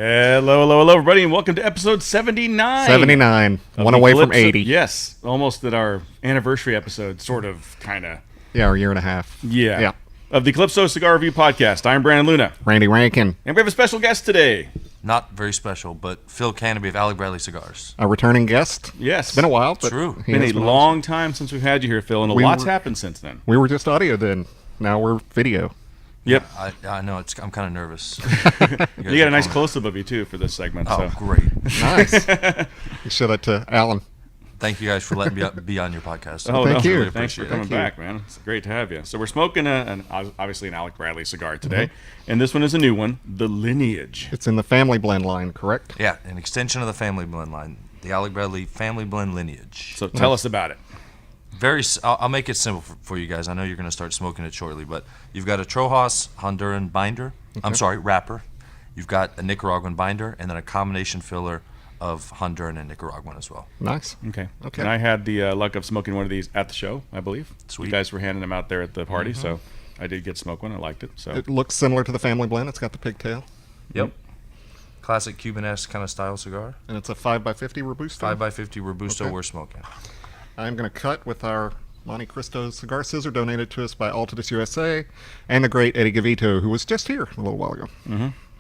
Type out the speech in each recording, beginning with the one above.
Hello, everybody, and welcome to episode 79. 79. One away from 80. Yes, almost at our anniversary episode, sort of, kind of. Yeah, our year and a half. Yeah. Of the Calypso Cigar Review Podcast. I'm Brandon Luna. Randy Rankin. And we have a special guest today. Not very special, but Phil Kanaby of Alec Cigars. A returning guest. Yes. It's been a while. But True. It's been a long time since we've had you here, Phil, and a lot's happened since then. We were just audio then. Now we're video. Yep. I know. I'm kind of nervous. You got a nice close-up of you, too, for this segment. Oh, so. Great. Nice. You show that to Alan. Thank you guys for letting me be on your podcast. Oh, thank you. Really Thanks for coming back, man. It's great to have you. So we're smoking obviously an Alec Bradley cigar today, and this one is a new one, the Lineage. It's in the family blend line, correct? Yeah, an extension of the family blend line, the Alec Bradley family blend lineage. So tell us about it. I'll make it simple for you guys. I know you're going to start smoking it shortly, but you've got a Trojas Honduran binder. Wrapper. You've got a Nicaraguan binder, and then a combination filler of Honduran and Nicaraguan as well. Nice. Okay. And I had the luck of smoking one of these at the show, I believe. Sweet. You guys were handing them out there at the party, so I did get to smoke one. I liked it. So It looks similar to the family blend. It's got the pigtail. Yep. Classic Cuban-esque kind of style cigar. And it's a 5x50 Robusto. 5x50 Robusto we're smoking. I'm going to cut with our Monte Cristo cigar scissor donated to us by Altadis USA and the great Eddie Gavito, who was just here a little while ago.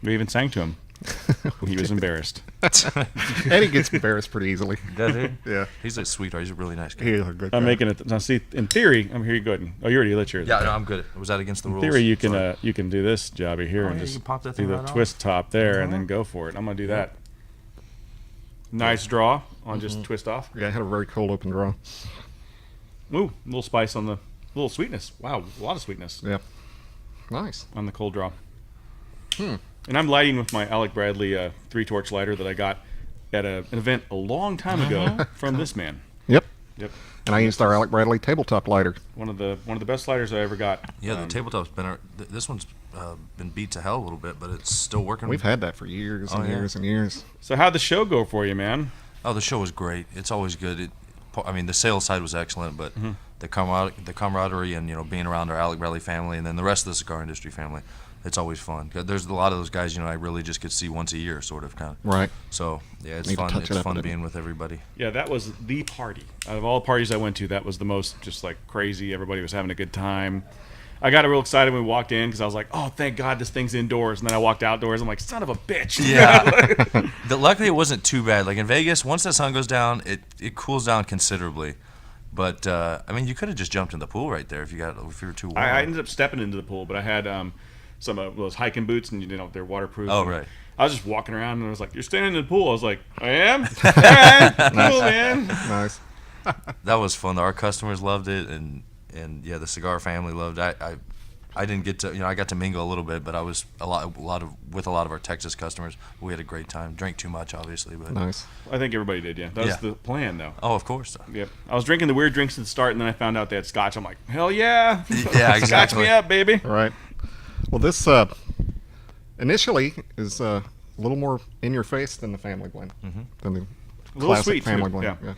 we even sang to him. He was embarrassed. Eddie gets embarrassed pretty easily. Does he? Yeah. He's a sweetheart. He's a really nice guy. He's a good guy. I'm making it. Now, see, in theory, I'm here. You go ahead. Oh, you already lit yours. Yeah, no, I'm good. Was that against the rules? In theory, you can do this jobby here and yeah, you just can pop that do thing the right twist top there and then go for it. I'm gonna do that. Nice draw on just twist off. Yeah, I had a very cold open draw. Ooh, a little spice on the little sweetness. Wow, a lot of sweetness Yeah. Nice. on the cold draw. And I'm lighting with my Alec Bradley 3-torch lighter that I got at an event a long time ago from this man. Yep. Yep. And I used our Alec Bradley tabletop lighter. One of the best lighters I ever got. Yeah, the tabletop's been. This one's been beat to hell a little bit, but it's still working. We've had that for years and years and years. So how'd the show go for you, man? Oh, the show was great. It's always good. The sales side was excellent, but the camaraderie and being around our Alec Bradley family and then the rest of the cigar industry family, it's always fun. There's a lot of those guys I really just could see once a year, sort of, kind of. Right. So yeah, it's Need to fun. touch it It's up a fun bit. being with everybody. Yeah, that was the party. Out of all the parties I went to, that was the most just like crazy. Everybody was having a good time. I got real excited when we walked in because I was like, oh, thank God this thing's indoors. And then I walked outdoors. I'm like, son of a bitch. Yeah. Luckily, it wasn't too bad. Like in Vegas, once the sun goes down, it cools down considerably. But you could have just jumped in the pool right there if you were too warm. I ended up stepping into the pool, but I had some of those hiking boots, and they're waterproof. Oh, right. I was just walking around, and I was like, you're standing in the pool. I was like, I am? All right, cool, man. Nice. That was fun. Our customers loved it, and yeah, the cigar family loved it. I didn't get to, I got to mingle a little bit, but I was with a lot of our Texas customers. We had a great time. Drank too much, obviously, but Nice. I think everybody did, yeah. That was the plan, though. Oh, of course. Yep. I was drinking the weird drinks at the start, and then I found out they had scotch. I'm like, hell yeah. Yeah, exactly. Scotch me up, baby. All right. Well, this initially is a little more in your face than the family blend. Than the A little classic sweet, family too. blend. Yeah.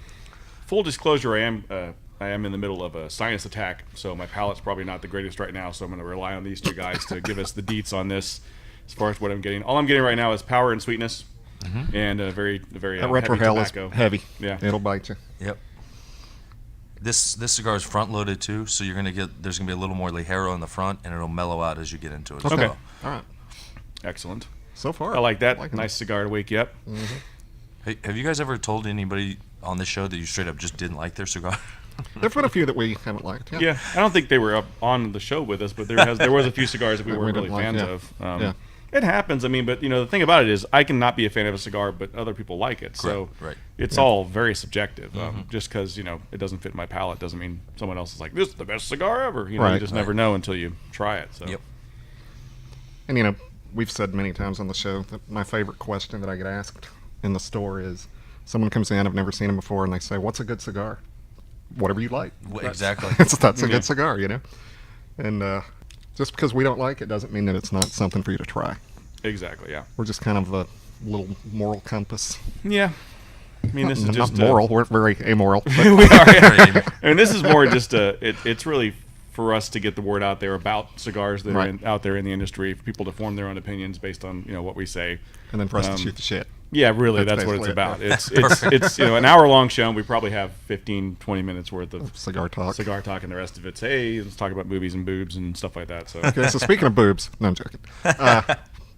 Full disclosure, I am in the middle of a sinus attack, so my palate's probably not the greatest right now, so I'm going to rely on these two guys to give us the deets on this as far as what I'm getting. All I'm getting right now is power and sweetness and a very That heavy retrohale is tobacco. heavy. Yeah. It'll bite you. Yep. This cigar is front loaded too, so there's gonna be a little more ligero in the front, and it'll mellow out as you get into it. Okay. So, All right. Excellent. So far. I like that. Liking Nice cigar to wake you up. hey, have you guys ever told anybody on this show that you straight up just didn't like their cigar? There've been a few that we haven't liked. Yeah, I don't think they were up on the show with us, but there was a few cigars that we That we weren't really didn't like, fans yeah. of. Yeah. It happens. I mean, but the thing about it is, I can not be a fan of a cigar, but other people like it. So Right. it's all very subjective. Just because it doesn't fit my palate doesn't mean someone else is like, this is the best cigar ever. You Right. just never know until you try it. So. Yep. And we've said many times on the show that my favorite question that I get asked in the store is, someone comes in, I've never seen them before, and they say, "What's a good cigar?" Whatever you like. Exactly. That's a good cigar, And just because we don't like it doesn't mean that it's not something for you to try. Exactly. Yeah. We're just kind of a little moral compass. Yeah. I mean, this is Not just moral. We're very amoral. But we are. I mean, this is more just it's really for us to get the word out there about cigars that Right. are out there in the industry, for people to form their own opinions based on what we say. And then for us to shoot the shit. Yeah, really, That's that's what it's basically it, about. It's an hour-long show, and we probably have 15, 20 minutes worth of Cigar talk. and the rest of it's, hey, let's talk about movies and boobs and stuff like that. So Okay, so speaking of boobs, no, I'm joking.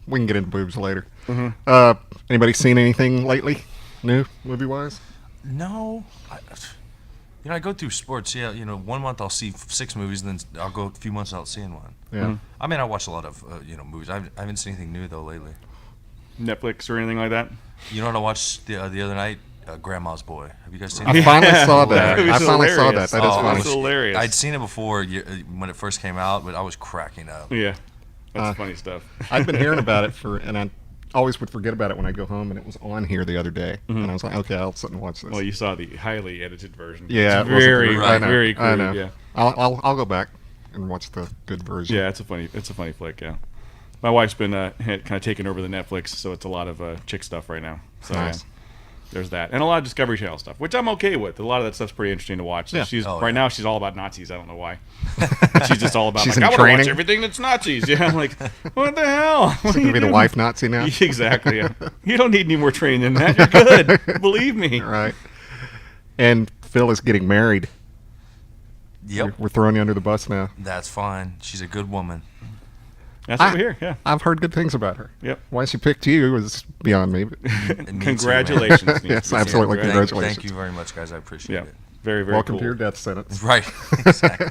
We can get into boobs later. Mm-hmm. Anybody seen anything lately, new movie-wise? No, I go through sports. Yeah, 1 month I'll see 6 movies, and then I'll go a few months without seeing one. Yeah. I mean, I watch a lot of movies. I haven't seen anything new though lately. Netflix or anything like that? You know what I watched the other night? Grandma's Boy. Have you guys seen I it? finally saw that. It was I finally saw that. hilarious. That is Oh, funny. It's hilarious. I'd seen it before when it first came out, but I was cracking up. Yeah, that's funny stuff. I've been hearing about it and I always would forget about it when I go home, and it was on here the other day, and I was like, okay, I'll sit and watch this. Well, you saw the highly edited version. Yeah, it's it wasn't very, the- I know, very I crude. know. Yeah, I'll go back and watch the good version. yeah, it's a funny flick. Yeah, my wife's been kind of taking over the Netflix, so it's a lot of chick stuff right now. So Nice. yeah, there's that, and a lot of Discovery Channel stuff, which I'm okay with. A lot of that stuff's pretty interesting to watch. Yeah. She's Oh, right yeah. now she's all about Nazis. I don't know why. She's just all about She's like, in I want to watch training? everything that's Nazis. Yeah, I'm like, what the hell? What are Gonna you be the doing? wife Nazi now. Exactly. Yeah. You don't need any more training than that. You're good. Believe me. Right. And Phil is getting married. Yep, We're throwing you under the bus now. that's fine. She's a good woman. That's what we hear. Yeah. I've heard good things about her. Yep. Why she picked you is beyond me. But And me too, man. Congratulations. needs Yes, to be said. absolutely. Very- Congratulations. Thank you very much, guys. I appreciate Yeah. it. Very, very welcome cool. to your death sentence. Right. Exactly.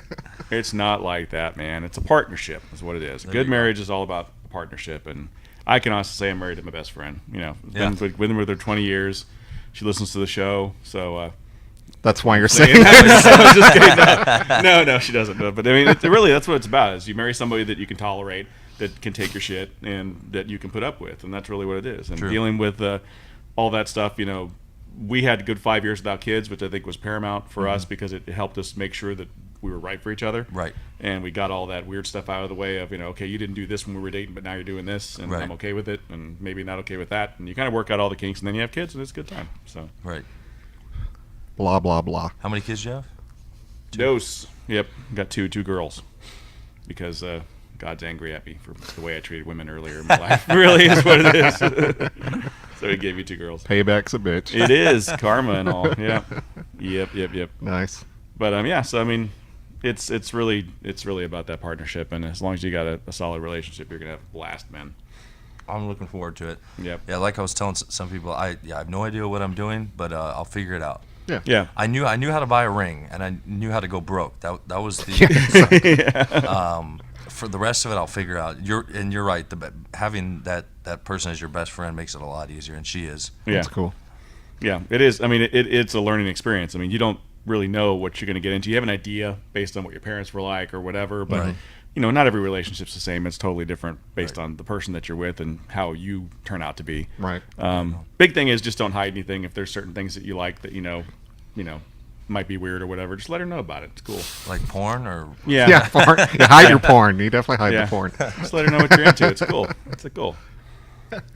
It's not like that, man. It's a partnership, is what it is. There Good you go. marriage is all about a partnership, and I can honestly say I'm married to my best friend. Yeah. Been with her 20 years. She listens to the show, so. That's why you're Saying saying that. that. I was just kidding. No, she doesn't. But I mean, really, that's what it's about. Is you marry somebody that you can tolerate, that can take your shit, and that you can put up with, and that's really what it is. And True. dealing with all that stuff, we had a good 5 years without kids, which I think was paramount for us because it helped us make sure that we were right for each other. Right. And we got all that weird stuff out of the way of, okay, you didn't do this when we were dating, but now you're doing this, and Right. I'm okay with it, and maybe not okay with that. And you kind of work out all the kinks, and then you have kids, and it's a good time. So, Right. Blah, blah, blah. How many kids do you have? dose. Yep, got two girls because God's angry at me for the way I treated women earlier in my life. Really is what it is. So he gave you 2 girls. Payback's a bitch. It is karma and all. Yeah. Yep. Nice. But yeah. So I mean, it's really about that partnership, and as long as you got a solid relationship, you're gonna have a blast, man. I'm looking forward to it. Yep. Yeah, like I was telling some people, I have no idea what I'm doing, but I'll figure it out. Yeah. I knew how to buy a ring, and I knew how to go broke. That was the. For the rest of it, I'll figure out. You're right. Having that person as your best friend makes it a lot easier, and she is. Yeah. That's cool. Yeah, it is. I mean, it's a learning experience. I mean, you don't really know what you're going to get into. You have an idea based on what your parents were like or whatever, but Right. not every relationship's the same. It's totally different based Right. on the person that you're with and how you turn out to be. Right. Big thing is just don't hide anything. If there's certain things that you like that might be weird or whatever, just let her know about it. It's cool. Like porn or. Yeah. Yeah, porn. You hide your porn. You definitely hide Yeah. the porn. Just let her know what you're into. It's cool. It's cool.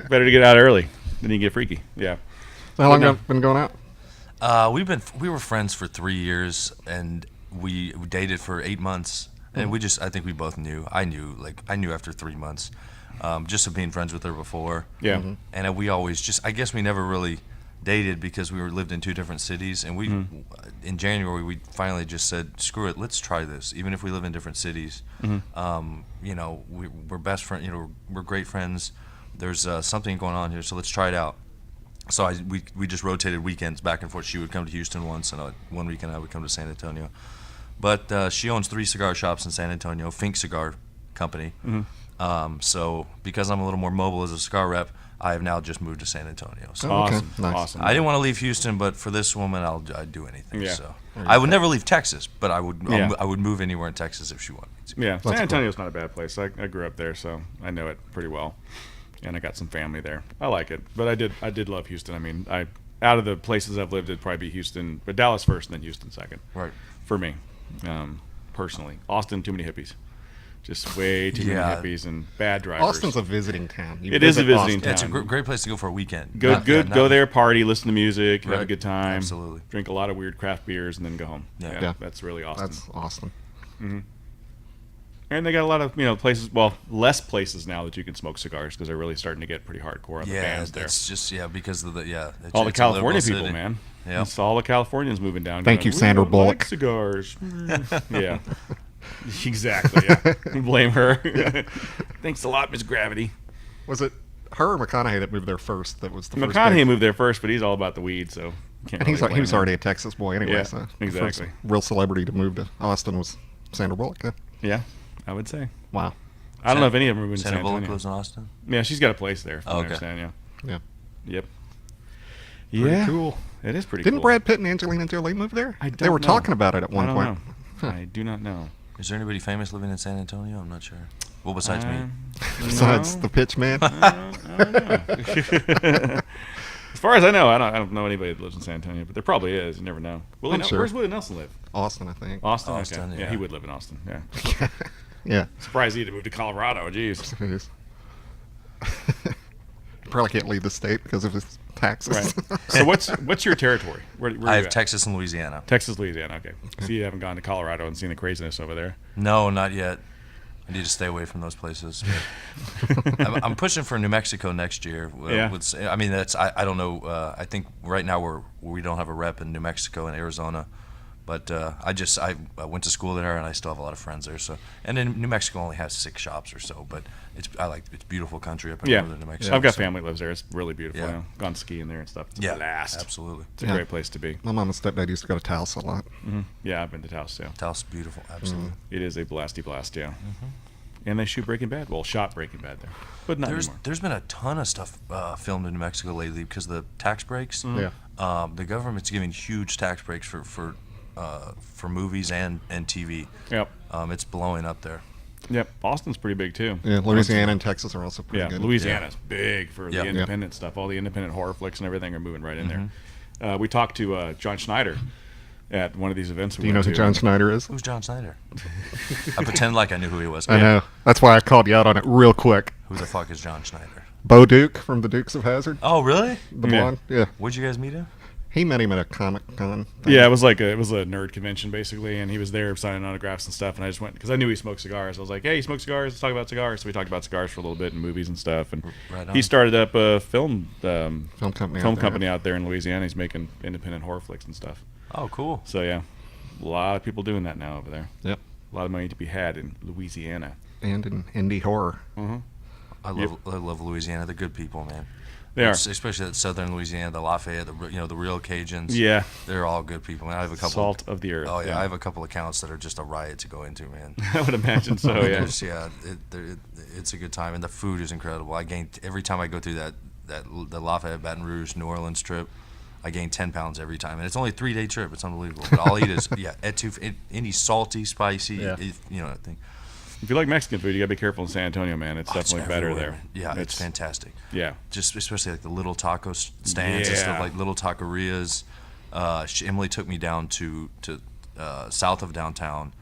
Better to get out early than you get freaky. Yeah. So how long no. have you been going out? We were friends for 3 years, and we dated for 8 months, and I think we both knew. I knew after 3 months, just of being friends with her before. Yeah. And we always I guess we never really dated because we lived in 2 different cities, and in January we finally just said, screw it, let's try this, even if we live in different cities. We're best friends, we're great friends. There's something going on here, so let's try it out. So we just rotated weekends back and forth. She would come to Houston once, and one weekend I would come to San Antonio. But she owns 3 cigar shops in San Antonio, Fink Cigar Company. So because I'm a little more mobile as a cigar rep, I have now just moved to San Antonio. So Okay, Awesome. nice. Awesome. I didn't want to leave Houston, but for this woman, I'd do anything. Yeah. So I would never leave Texas, but I would Yeah. I would move anywhere in Texas if she wanted me to. Yeah, San cool. Antonio's not a bad place. I grew up there, so I know it pretty well, and I got some family there. I like it, but I did love Houston. I mean, out of the places I've lived, it'd probably be Houston, but Dallas first, and then Houston second. Right. For me, personally, Austin, too many hippies, just way too Yeah. many hippies and bad drivers. Austin's a visiting town. You It is a visit visiting Austin. Yeah, it's a town. great place to go for a weekend. Go there, party, listen to music, have a Right. good time, Absolutely. drink a lot of weird craft beers, and then go home. Yeah. Yeah. That's really awesome. That's Austin. And they got a lot of places. Well, less places now that you can smoke cigars because they're really starting to get pretty hardcore on the bands there. It's just because of all the California people, city. Man. Yeah, it's all the Californians moving down. Thank you, Sandra Bullock. Like cigars. Yeah, exactly. Yeah, blame her. Thanks a lot, Miss Gravity. Was it her or McConaughey that moved there first? That was the first. McConaughey moved there first, but he's all about the weed, so. And he was already a Texas boy anyway. Yeah, so exactly. The first real celebrity to move to Austin was Sandra Bullock. Yeah, I would say. Wow. I don't know if any of them are moving to San Sandra Bullock Antonio. lives in Austin. Yeah, she's got a place there. From Oh, what I okay. understand. Yeah. Yep. Pretty cool. It is pretty Didn't cool. Brad Pitt and Angelina Jolie move there? I don't They were know. talking about it at one I point. don't know. I do not know. Is there anybody famous living in San Antonio? I'm not sure. Well, besides me. Besides the pitch man. I don't know. As far as I know, I don't know anybody that lives in San Antonio, but there probably is. You never know. I'm sure. Where's Willie Nelson live? Austin, I think. Austin. Austin, Okay. yeah. He would live in Austin. Yeah. Yeah. Surprised he had to move to Colorado. Jeez. It is. Probably can't leave the state because of his taxes. Right. So what's your territory? Where I you have at? Texas and Louisiana. Texas, Louisiana. Okay. So you haven't gone to Colorado and seen the craziness over there. No, not yet. I need to stay away from those places. I'm pushing for New Mexico next year. Yeah. I mean, I don't know. I think right now we don't have a rep in New Mexico and Arizona, but I went to school there and I still have a lot of friends there. So, and then New Mexico only has 6 shops or so, but it's beautiful country up in northern New Mexico. I've got so- family that lives there. It's really beautiful. Yeah. You know, gone skiing there and stuff. It's a Yeah, blast. absolutely. It's a Yeah. great place to be. My mom and stepdad used to go to Taos a lot. Yeah, I've been to Taos too. Taos is beautiful, absolutely. It is a blasty blast, yeah. And they shoot Breaking Bad. Well, shot Breaking Bad there, but not anymore. There's been a ton of stuff filmed in New Mexico lately because of the tax breaks. Yeah. The government's giving huge tax breaks for movies and TV. Yep. It's blowing up there. Yep. Austin's pretty big too. Yeah, Louisiana and Texas are also pretty Yeah, good. Louisiana's big for Yep. the independent stuff. All the independent horror flicks and everything are moving right in there. We talked to John Schneider at one of these events. Do you know who John Schneider is? Who's John Snyder? I pretend like I knew who he was. I know. That's why I called you out on it real quick. Who the fuck is John Schneider? Bo Duke from the Dukes of Hazzard. Oh, really? The Yeah. blonde. Yeah. Where'd you guys meet him? He met him at a Comic-Con. Yeah, it was a nerd convention basically, and he was there signing autographs and stuff. And I just went because I knew he smoked cigars. I was like, "Hey, you smoke cigars? Let's talk about cigars." So we talked about cigars for a little bit and movies and stuff. And Right on. he started up a film company out there in Louisiana. He's making independent horror flicks and stuff. Oh, cool. So yeah, a lot of people doing that now over there. Yep. A lot of money to be had in Louisiana. And in indie horror. I love Louisiana. They're good people, man. They are. Especially that southern Louisiana, the Lafayette, the real Cajuns. Yeah. They're all good people. Man, I have a couple. Salt of the earth. Oh yeah, I have a couple accounts that are just a riot to go into, man. I would imagine so. Yeah. It's a good time, and the food is incredible. I gain every time I go through the Lafayette, Baton Rouge, New Orleans trip. I gain 10 pounds every time, and it's only a 3-day trip. It's unbelievable. But all I eat is any salty, spicy, Yeah. thing. If you like Mexican food, you gotta be careful in San Antonio, man. It's definitely better everywhere. there. Yeah, it's fantastic. Yeah. Just especially like the little taco stands and stuff, Yeah. like little taquerias. Emily took me down to south of downtown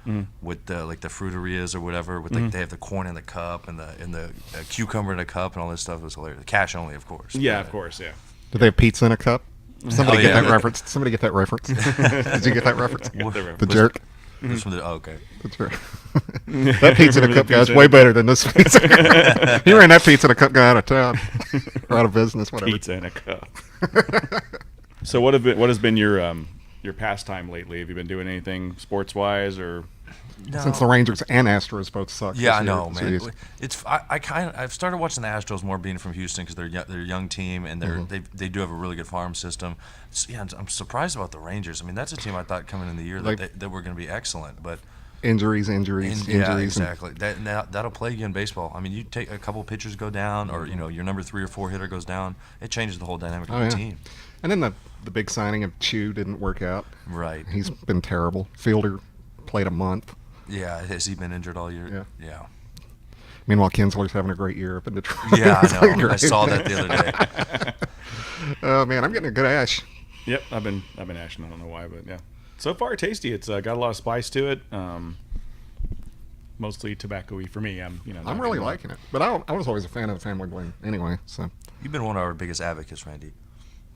with the fruterias or whatever. With they have the corn in the cup and the cucumber in a cup and all this stuff. It was hilarious. Cash only, of course. Yeah, But- of course. Yeah. Did they have pizza in a cup? Somebody get yeah. that reference. Somebody get that reference. Did you get that reference? The jerk. It was from the okay. That's right. That pizza in a cup guy's way better than this pizza. He ran that pizza in a cup guy out of town, or out of business, whatever. Pizza in a cup. So what has been your pastime lately? Have you been doing anything sports wise or? Since the Rangers and Astros both suck. Yeah, this I know, year, man. series. I've started watching the Astros more being from Houston because they're a young team and they do have a really good farm system. I'm surprised about the Rangers. I mean, that's a team I thought coming in the year that were going to be excellent, but Injuries. yeah, exactly. That'll plague you in baseball. I mean, you take a couple pitchers go down, or your number 3 or 4 hitter goes down. It changes the whole dynamic of the team. And then the big signing of Chu didn't work out. Right. He's been terrible. Fielder played a month. Yeah. Has he been injured all year? Yeah. Meanwhile, Kinsler's having a great year up in Detroit. Yeah, He's I playing know. I great. saw that the other day. Oh man, I'm getting a good ash. Yep, I've been ashing. I don't know why, but yeah. So far, tasty. It's got a lot of spice to it. Mostly tobacco-y for me. I'm really liking it. But I was always a fan of the family blend anyway. So You've been one of our biggest advocates, Randy.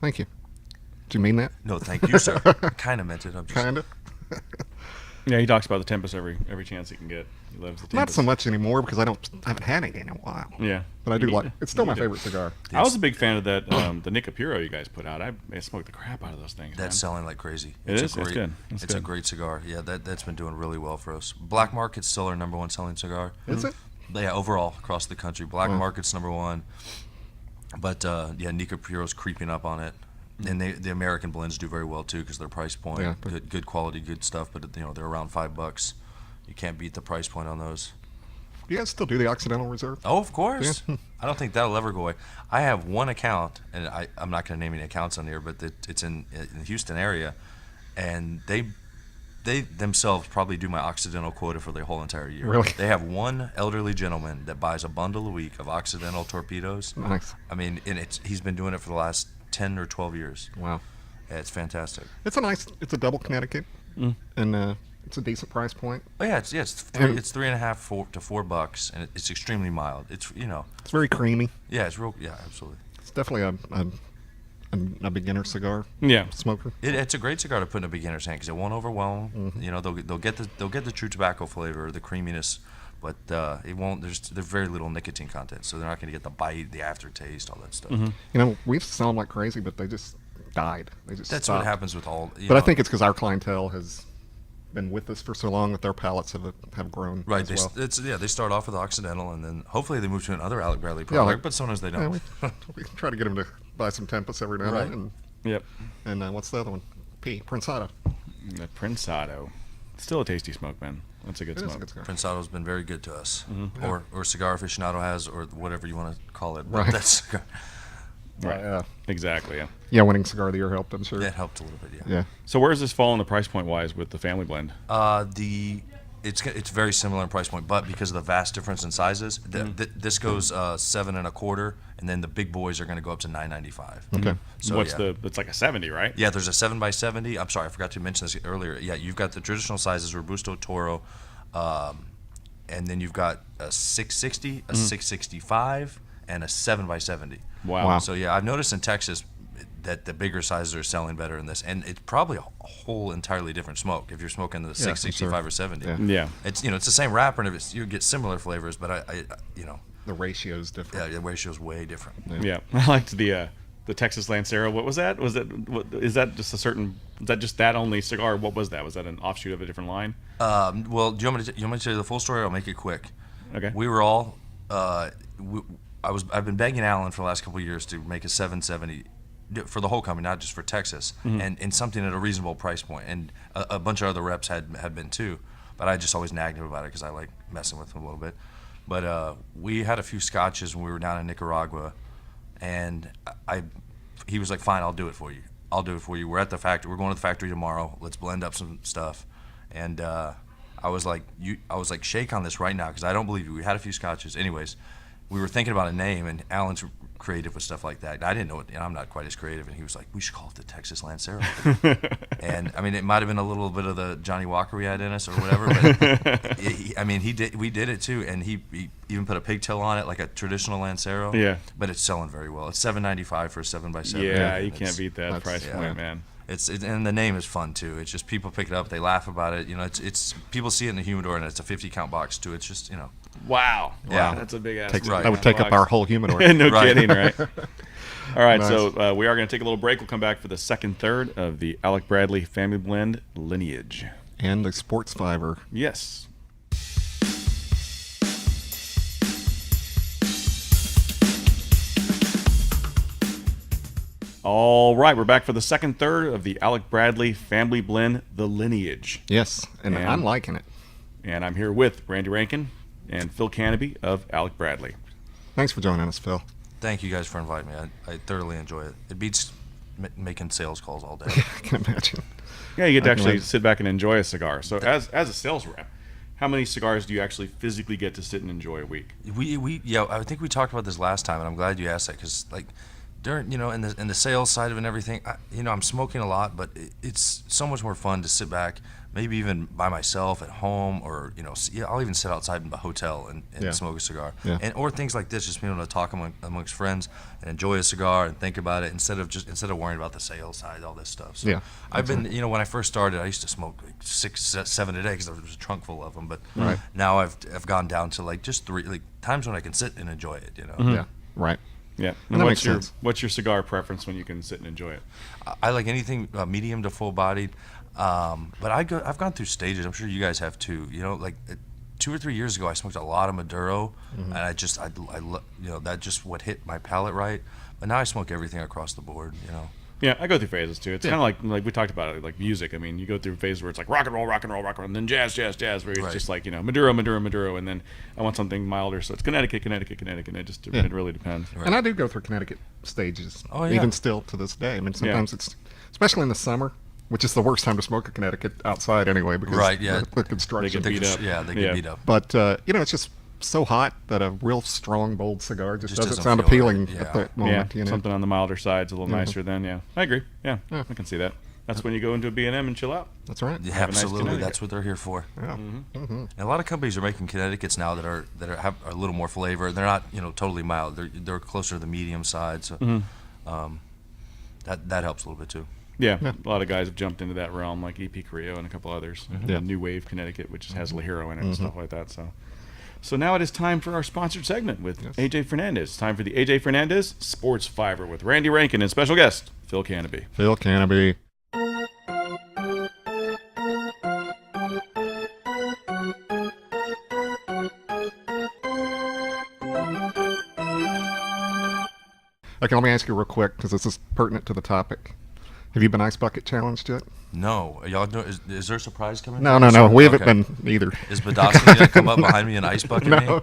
thank you. Do you mean that? No, thank you, sir. I kind of meant it. I'm just, Kinda. Yeah, he talks about the Tempest every chance he can get. He loves the Tempest. Not so much anymore because I haven't had it in a while. Yeah. But I do You like. need to- It's still you my need to. favorite cigar. I was a big fan of that the Nicapuro you guys put out. I smoked the crap out of those things. That's man. selling like crazy. It It's is? a It's great, good. It's It's a good. great cigar. Yeah, that's been doing really well for us. Black Market's still our number one selling cigar. Is it? Yeah, overall across the country, Black Wow. Market's number one. But yeah, Nicapuro's creeping up on it. And the American blends do very well too because their price point, Yeah, but- good quality, good stuff. But they're around $5. You can't beat the price point on those. Do you guys still do the Occidental Reserve? Oh, of course. Yeah. I don't think that'll ever go away. I have one account, and I'm not going to name any accounts on here, but it's in the Houston area, and they themselves probably do my Occidental quota for the whole entire year. Really? They have one elderly gentleman that buys a bundle a week of Occidental torpedoes. Nice. I mean, and he's been doing it for the last 10 or 12 years. Wow. Yeah, it's fantastic. It's a double Connecticut, and it's a decent price point. Oh yeah, it's And- $3.5 to $4, and it's extremely mild. It's It's very creamy. yeah, it's real. Yeah, absolutely. It's definitely a beginner cigar Yeah. smoker. It's a great cigar to put in a beginner's hand because it won't overwhelm. Mm-hmm. You know, they'll get the true tobacco flavor, the creaminess, but it won't. There's very little nicotine content, so they're not going to get the bite, the aftertaste, all that stuff. You know, we used to sell them like crazy, but they just died. They just That's stopped. what happens with all. But I think it's because our clientele has been with us for so long that their palates have grown right. as well. They start off with Occidental, and then hopefully they move to another Alec Bradley Yeah, product, like- but sometimes they Yeah, don't. we try to get them to buy some Tempest every now and Right. then. Yep. And what's the other one? Prensado. The Prensado. Still a tasty smoke, man. That's a good It is a smoke. good cigar. Prinsado's been very good to us, Mm-hmm. or Cigar Aficionado has, or whatever you want to call it. But Right. That's Right. Exactly, yeah. Yeah, winning cigar of the year helped, I'm sure. that helped a little bit. Yeah. So where does this fall in the price point wise with the family blend? It's very similar in price point, but because of the vast difference in sizes, this goes $7.25, and then the big boys are going to go up to $9.95. Okay. So It's like a 70, right? Yeah, there's a 7x70. I'm sorry, I forgot to mention this earlier. Yeah, you've got the traditional sizes, Robusto, Toro, and then you've got a 660, a 665, and a 7x70. Wow. So yeah, I've noticed in Texas that the bigger sizes are selling better in this, and it's probably a whole entirely different smoke if you're smoking the 665 or 70. Yeah. Yeah. It's it's the same wrapper, and you get similar flavors, but I The ratio's different. the ratio's way different. Yeah. I liked the Texas Lancero. What was that? Is that just a certain? Is that just that only cigar? What was that? Was that an offshoot of a different line? Well, do you want me to tell you the full story? Or I'll make it quick. Okay. We were all. I've been begging Alan for the last couple of years to make a 770 for the whole company, not just for Texas, and something at a reasonable price point. And a bunch of other reps had been too, but I just always nagged him about it because I like messing with him a little bit. But we had a few scotches when we were down in Nicaragua, and he was like, "Fine, I'll do it for you. I'll do it for you. We're at the factory. We're going to the factory tomorrow. Let's blend up some stuff." And I was like, shake on this right now because I don't believe you. We had a few scotches, anyways. We were thinking about a name, and Alan's creative with stuff like that. I didn't know it, and I'm not quite as creative. And he was like, "We should call it the Texas Lancero." And I mean, it might have been a little bit of the Johnny Walker we had in us, or whatever. But we did it too, and he even put a pigtail on it, like a traditional Lancero. Yeah. But it's selling very well. It's $7.95 for a 7x7. Yeah, and you can't beat that that's- price yeah. point, man. And the name is fun too. It's just people pick it up, they laugh about it. It's people see it in the humidor, and it's a 50 count box too. It's just Wow. Yeah. That's a big ass. Right. That would take up our whole humidor. No Right. kidding, right? All right, Nice. so we are going to take a little break. We'll come back for the second third of the Alec Bradley Family Blend Lineage. And the sports fiber. Yes. All right, we're back for the second third of the Alec Bradley Family Blend, the Lineage. Yes, and And- I'm liking it. And I'm here with Randy Rankin and Phil Kanaby of Alec Bradley. Thanks for joining us, Phil. thank you guys for inviting me. I thoroughly enjoy it. It beats making sales calls all day. I can imagine. Yeah, you get to I can actually imagine. sit back and enjoy a cigar. So as a sales rep, how many cigars do you actually physically get to sit and enjoy a week? I think we talked about this last time, and I'm glad you asked that because during, in the sales side of it and everything, I'm smoking a lot, but it's so much more fun to sit back, maybe even by myself at home, or I'll even sit outside in a hotel and smoke a cigar, or things like this, just being able to talk amongst friends and enjoy a cigar and think about it instead of worrying about the sales side, all this stuff. So I've been, when I first started, I used to smoke like 6, 7 a day because there was a trunk full of them, but now I've gone down to like just 3, like times when I can sit and enjoy it. Yeah, right. Yeah. And what's your cigar preference when you can sit and enjoy it? I like anything medium to full bodied. But I've gone through stages. I'm sure you guys have too. Like 2 or 3 years ago, I smoked a lot of Maduro, and I that just what hit my palate right. But now I smoke everything across the board. Yeah, I go through phases too. It's kind of like we talked about it, like music. I mean, you go through phases where it's like rock and roll, rock and roll, rock and roll, and then jazz, where it's just like Maduro, and then I want something milder, so it's Connecticut. It really depends. And I do go through Connecticut stages, yeah. even still to this day. I mean, sometimes it's, especially in the summer, which is the worst time to smoke a Connecticut outside anyway, because the construction. They get beat up. Yeah, they get beat up. But it's just so hot that a real strong, bold cigar just doesn't sound feel appealing right. at that moment. Something on the milder side's a little nicer then. Yeah, I agree. Yeah, I can see that. That's when you go into a B&M and chill out. That's right. Yeah, Have a nice absolutely. Connecticut. That's what they're here for. Yeah. And a lot of companies are making Connecticut's now that have a little more flavor. They're not totally mild. They're closer to the medium side. So that helps a little bit too. Yeah, a lot of guys have jumped into that realm, like EP Carrillo and a couple others. Yeah. New Wave Connecticut, which has Lajero in it and stuff like that. So now it is time for our sponsored segment with AJ Fernandez. It's time for the AJ Fernandez Sports Fiver with Randy Rankin and special guest Phil Kanaby. Phil Kanaby. Okay, let me ask you real quick, because this is pertinent to the topic. Have you been ice bucket challenged yet? No. Y'all know, is there a surprise coming? No. We haven't been either. Is Badowski going to come up behind me and ice bucket me?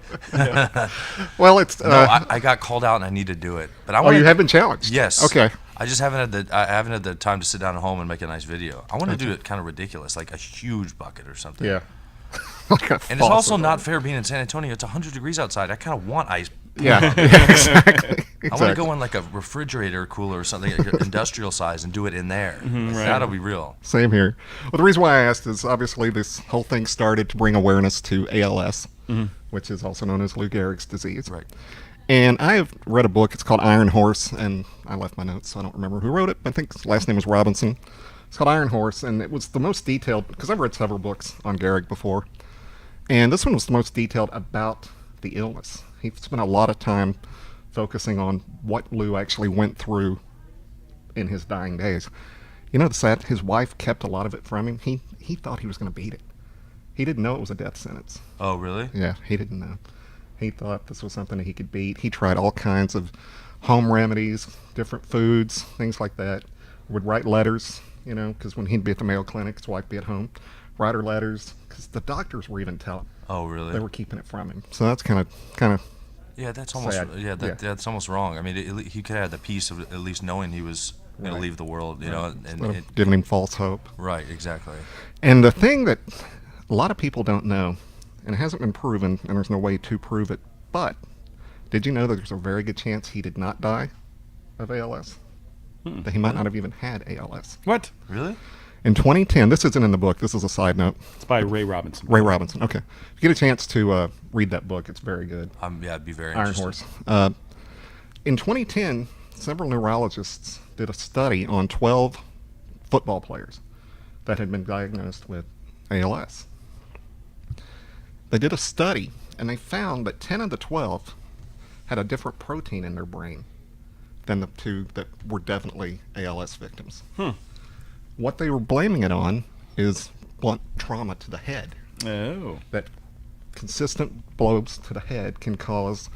Well, it's... No, I got called out and I need to do it. But I you have been challenged? Yes. Okay. I just haven't had the time to sit down at home and make a nice video. I want to do it kind of ridiculous, like a huge bucket or something. Yeah. And it's also not fair being in San Antonio. It's 100 degrees outside. I kind of want ice. Yeah, exactly. I want to go in like a refrigerator cooler or something, like industrial size, and do it in there. That'll be real. Same here. Well, the reason why I asked is obviously this whole thing started to bring awareness to ALS, which is also known as Lou Gehrig's disease. Right. And I have read a book. It's called Iron Horse, and I left my notes, so I don't remember who wrote it. I think his last name was Robinson. It's called Iron Horse, and it was the most detailed, because I've read several books on Gehrig before, and this one was the most detailed about the illness. He spent a lot of time focusing on what Lou actually went through in his dying days. The sad, his wife kept a lot of it from him. He thought he was going to beat it. He didn't know it was a death sentence. Oh, really? Yeah, he didn't know. He thought this was something that he could beat. He tried all kinds of home remedies, different foods, things like that. Would write letters, because when he'd be at the Mayo Clinic, his wife would be at home. Write her letters, because the doctors were even telling. Oh, really? They were keeping it from him. So that's kind of. Yeah, that's almost sad. That's almost wrong. I mean, he could have had the peace of at least knowing he was going to leave the world, and giving him false hope. Right, exactly. And the thing that a lot of people don't know, and it hasn't been proven, and there's no way to prove it, but did you know that there's a very good chance he did not die of ALS? That he might not have even had ALS. What? Really? In 2010, this isn't in the book, this is a side note. It's by Ray Robinson. Ray Robinson, okay. If you get a chance to read that book, it's very good. I'd be very Iron interested. Horse. In 2010, several neurologists did a study on 12 football players that had been diagnosed with ALS. They did a study, and they found that 10 of the 12 had a different protein in their brain than the 2 that were definitely ALS victims. What they were blaming it on is blunt trauma to the head. Oh. That consistent blows to the head can cause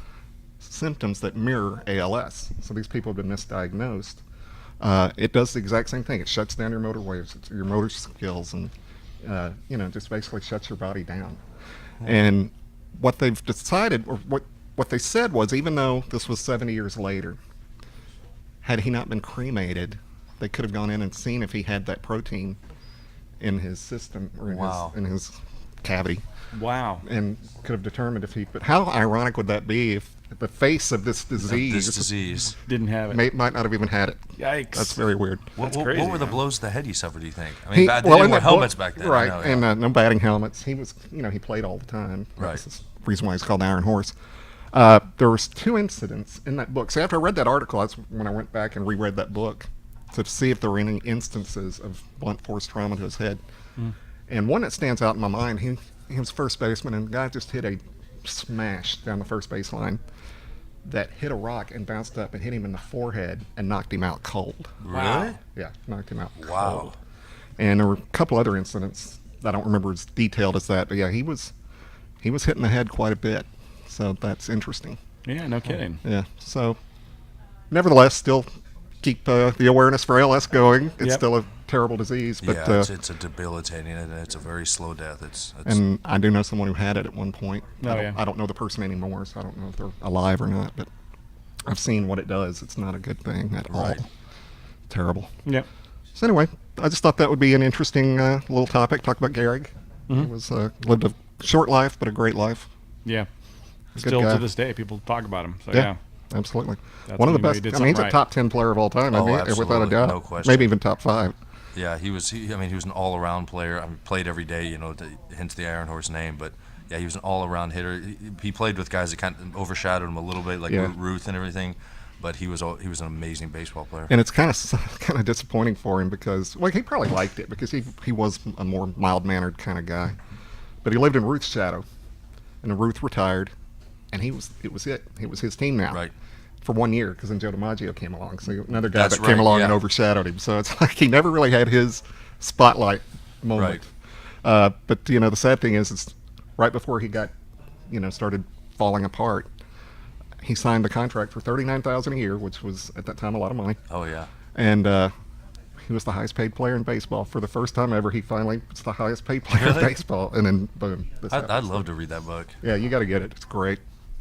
symptoms that mirror ALS. So these people have been misdiagnosed. It does the exact same thing. It shuts down your motor waves, your motor skills, and just basically shuts your body down. And what they've decided, or what they said was, even though this was 70 years later, had he not been cremated, they could have gone in and seen if he had that protein in his system or in his cavity Wow. and could have determined if he. But how ironic would that be if the face of this disease Didn't have it. might not have even had it? Yikes. That's very weird. What crazy, were the man. blows to the head he suffered, do you think? I mean, they didn't in wear that helmets book- back then. right? I know, yeah. And no batting helmets. He was, he played all the time. Right. That's the reason why he's called Iron Horse. There was 2 incidents in that book. So after I read that article, that's when I went back and reread that book to see if there were any instances of blunt force trauma to his head. And one that stands out in my mind, he was first baseman, and the guy just hit a smash down the first baseline that hit a rock and bounced up and hit him in the forehead and knocked him out cold. Really? Yeah, knocked him out Wow. cold. And there were a couple other incidents I don't remember as detailed as that, but yeah, he was hit in the head quite a bit. So that's interesting. Yeah, no kidding. Yeah. So, nevertheless, still keep the awareness for ALS going. It's Yep. still a terrible disease, but Yeah, it's a debilitating, and it's a very slow death. It's and I do know someone who had it at one point. Oh, yeah. I don't know the person anymore, so I don't know if they're alive or not. But I've seen what it does. It's not a good thing at Right. all. Terrible. Yep. So anyway, I just thought that would be an interesting little topic. Talk about Gehrig. He was lived a short life, but a great life. Yeah. Good Still guy. to this day, people talk about him. So yeah. Absolutely. That's One of the when you best. know he did I mean, he's something a top 10 player of all time. Oh, Without a absolutely. doubt. No question. Maybe even top 5. Yeah, he was an all-around player. I mean, played every day, hence the Iron Horse name. But yeah, he was an all-around hitter. He played with guys that kind of overshadowed him a little bit, like Yeah. Ruth and everything. But he was an amazing baseball player. And it's kind of disappointing for him because, well, he probably liked it because he was a more mild-mannered kind of guy. But he lived in Ruth's shadow, and then Ruth retired, and it was his team now. Right. For 1 year, because then Joe DiMaggio came along, so another guy That's that came right, along and yeah. overshadowed him. So it's like he never really had his spotlight moment. But the sad thing is, it's right before he got, started falling apart. He signed the contract for $39,000 a year, which was at that time a lot of money. Oh yeah. And he was the highest paid player in baseball for the first time ever. He finally was the highest paid player in Really? baseball, and then boom. This I'd happens. love to read that book. Yeah, you got to get it. It's great.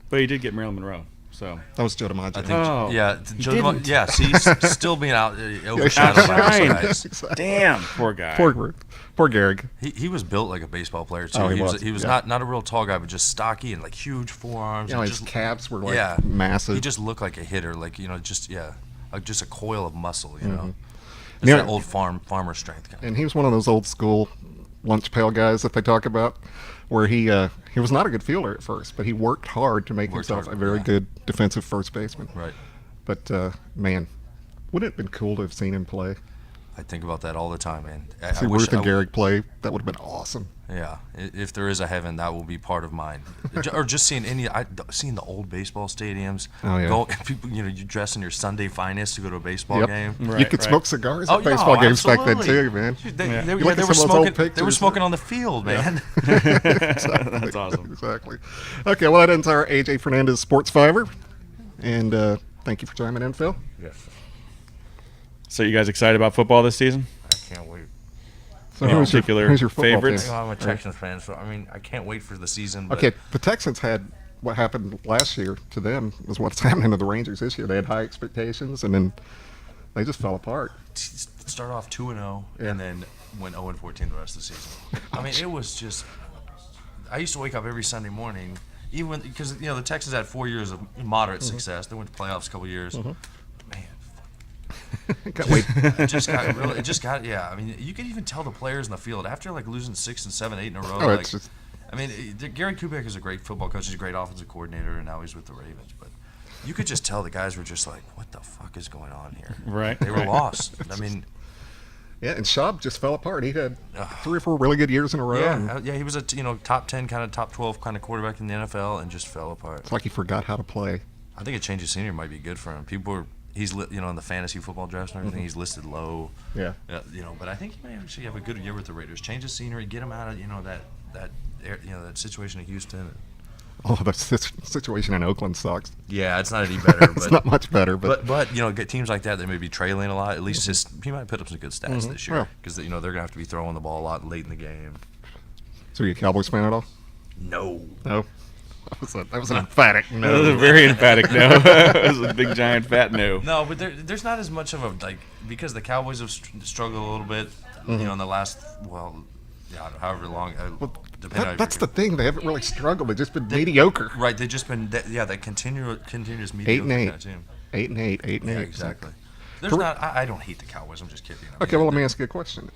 But he did get Marilyn Monroe. So That was Joe DiMaggio. I think. Oh, Yeah. he Joe didn't. Yeah. See, he's still being overshadowed by Outshined. those guys. Exactly. damn, poor guy. Poor Gehrig. He was built like a baseball player too. Oh, he he was, was yeah. not a real tall guy, but just stocky and like huge forearms. and His just, calves were like yeah, massive. He just looked like a hitter, like just a coil of muscle. Mm-hmm. It's Yeah. that old farmer strength kind of. And he was one of those old school lunch pail guys that they talk about, where he was not a good fielder at first, but he worked hard to make himself hard, a very yeah. good defensive first baseman. Right. But man, wouldn't it have been cool to have seen him play? I think about that all the time, man. See Ruth and Gehrig play. That would have been awesome. Yeah, if there is a heaven, that will be part of mine. Or just seeing seeing the old baseball stadiums. Oh, yeah. Go, people, you dress in your Sunday finest to go to a baseball Yep. game. You Right, could right. smoke cigars Oh, at baseball no, games back then absolutely. too, man. They You look were at some of those old smoking. They were pictures. smoking on the field, man. That's awesome. Exactly. Okay, well that ends our AJ Fernandez Sports Fiver, and thank you for chiming in, Phil. Yes, So you guys excited about football this season? I can't wait. So Any who's particular your football favorites? team? I'm a Texans fan, so I mean, I can't wait for the season. But Okay, the Texans had what happened last year to them was what's happening to the Rangers this year. They had high expectations, and then they just fell apart. start off 2-0 Yeah. and then went 0-14 the rest of the season. I mean, it was just. I used to wake up every Sunday morning, even because the Texans had 4 years of moderate success. They went to playoffs a couple years. Man, Can't wait. it just got. Yeah, I mean, you could even tell the players in the field after like losing 6 and 7, 8 in a row. Oh, like, it's just- I mean, Gary Kubiak is a great football coach. He's a great offensive coordinator, and now he's with the Ravens. But you could just tell the guys were just like, "What the fuck is going on here?" Right. They were lost. I mean, Yeah, and Schaub just fell apart. He had 3 or 4 really good years in a row. and yeah, he was a top 10 kind of top 12 kind of quarterback in the NFL, and just fell apart. It's like he forgot how to play. I think a change of scenery might be good for him. He's in the fantasy football drafts and everything. He's listed low. Yeah. But I think he may actually have a good year with the Raiders. Change of scenery, get him out of that situation in Houston. Oh, the situation in Oakland sucks. Yeah, it's not any better. It's not much better, but get teams like that may be trailing a lot. At least he might put up some good stats this year Yeah. because they're gonna have to be throwing the ball a lot late in the game. So are you a Cowboys fan at all? No. No. That was an emphatic That was a no. very emphatic no. That was a big giant fat no. No, but there's not as much of a because the Cowboys have struggled a little bit, in the last however long. depending on That's the thing. They haven't really struggled. They've just been mediocre. Right, they've just been that continuous 8-8. mediocre kind of team. 8-8. 8-8. Yeah, exactly. There's not. I don't hate the Cowboys. I'm just kidding. I Okay, mean, well, let me ask you a question.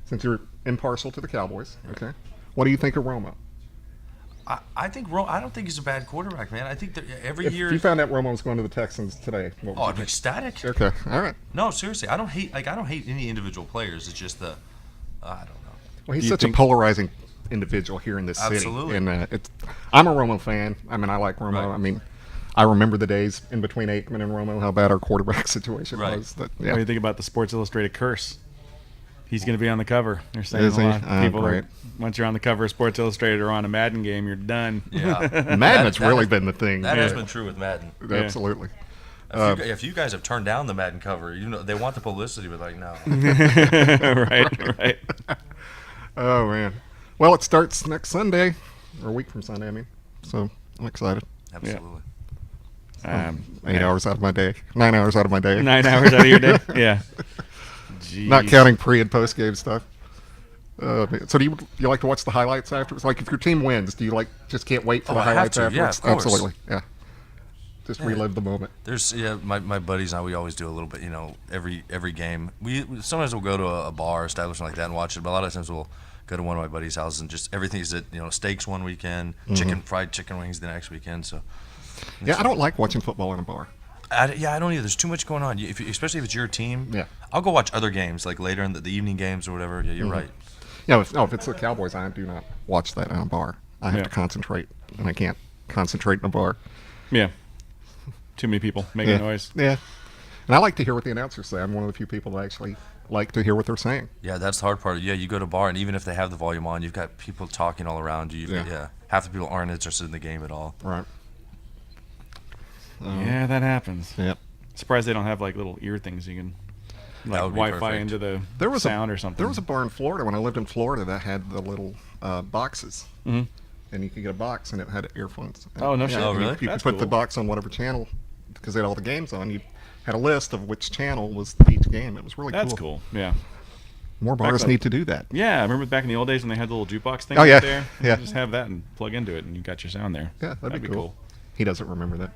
Since you're impartial to the Cowboys, okay, what do you think of Romo? I don't think he's a bad quarterback, man. I think that every If year. you found out Romo was going to the Texans today, what would Oh, you I'd be think? ecstatic. Okay, all right. No, seriously, I don't hate any individual players. It's just I don't know. Well, he's Do you such a think- polarizing individual here in this city. Absolutely. And I'm a Romo fan. I mean, I like Romo. Right. I mean, I remember the days in between Aikman and Romo, how bad our quarterback situation Right. was. That, What do yeah. you think about the Sports Illustrated curse? He's going to be on the cover. They're saying Is a he? lot. Oh, People great. once you're on the cover of Sports Illustrated or on a Madden game, you're done. Yeah, Madden's That really has- been the thing. That has Yeah. been true with Madden. Absolutely. If you guys have turned down the Madden cover, they want the publicity, but like no. right. Oh, man. Well, it starts next Sunday, or a week from Sunday, I mean. So I'm excited. Absolutely. 8 hours out of my day. 9 hours out of my day. 9 hours out of your day. Yeah. Jeez. Not counting pre and post game stuff. So do you like to watch the highlights afterwards? Like if your team wins, do you just can't wait for Oh, the I have highlights to. Yeah, afterwards? of course. Absolutely. Yeah. Just relive the moment. There's my buddies and I, we always do a little bit, every game. Sometimes we'll go to a bar establishment like that and watch it, but a lot of times we'll go to one of my buddies' houses and just everything's at steaks one weekend, fried chicken wings the next weekend. So Yeah, I don't like watching football in a bar. I don't either. There's too much going on. Especially if it's your team. Yeah. I'll go watch other games like later in the evening games or whatever. Yeah, you're right. Yeah, if it's the Cowboys, I do not watch that in a bar. I have Yeah. to concentrate, and I can't concentrate in a bar. Yeah. Too many people making noise. Yeah. And I like to hear what the announcers say. I'm one of the few people that actually like to hear what they're saying. Yeah, that's the hard part. Yeah, you go to a bar and even if they have the volume on, you've got people talking all around you. Yeah. Half the people aren't interested in the game at all. Right. Yeah, that happens. Yep. Surprised they don't have like little ear things you can That would be Wi-Fi perfect. into the There was sound or something. There was a bar in Florida when I lived in Florida that had the little boxes. Mhm. And you could get a box and it had earphones. Oh, no shit. and Oh, really? You could That's put the cool. box on whatever channel because they had all the games on. You had a list of which channel was each game. It was really That's cool. Yeah. More bars Back need to do that. Yeah, I remember back in the old days when they had the little jukebox thing Oh, right yeah. there. Yeah. You just have that and plug into it and you got your sound there. Yeah, that'd be cool. He doesn't remember that.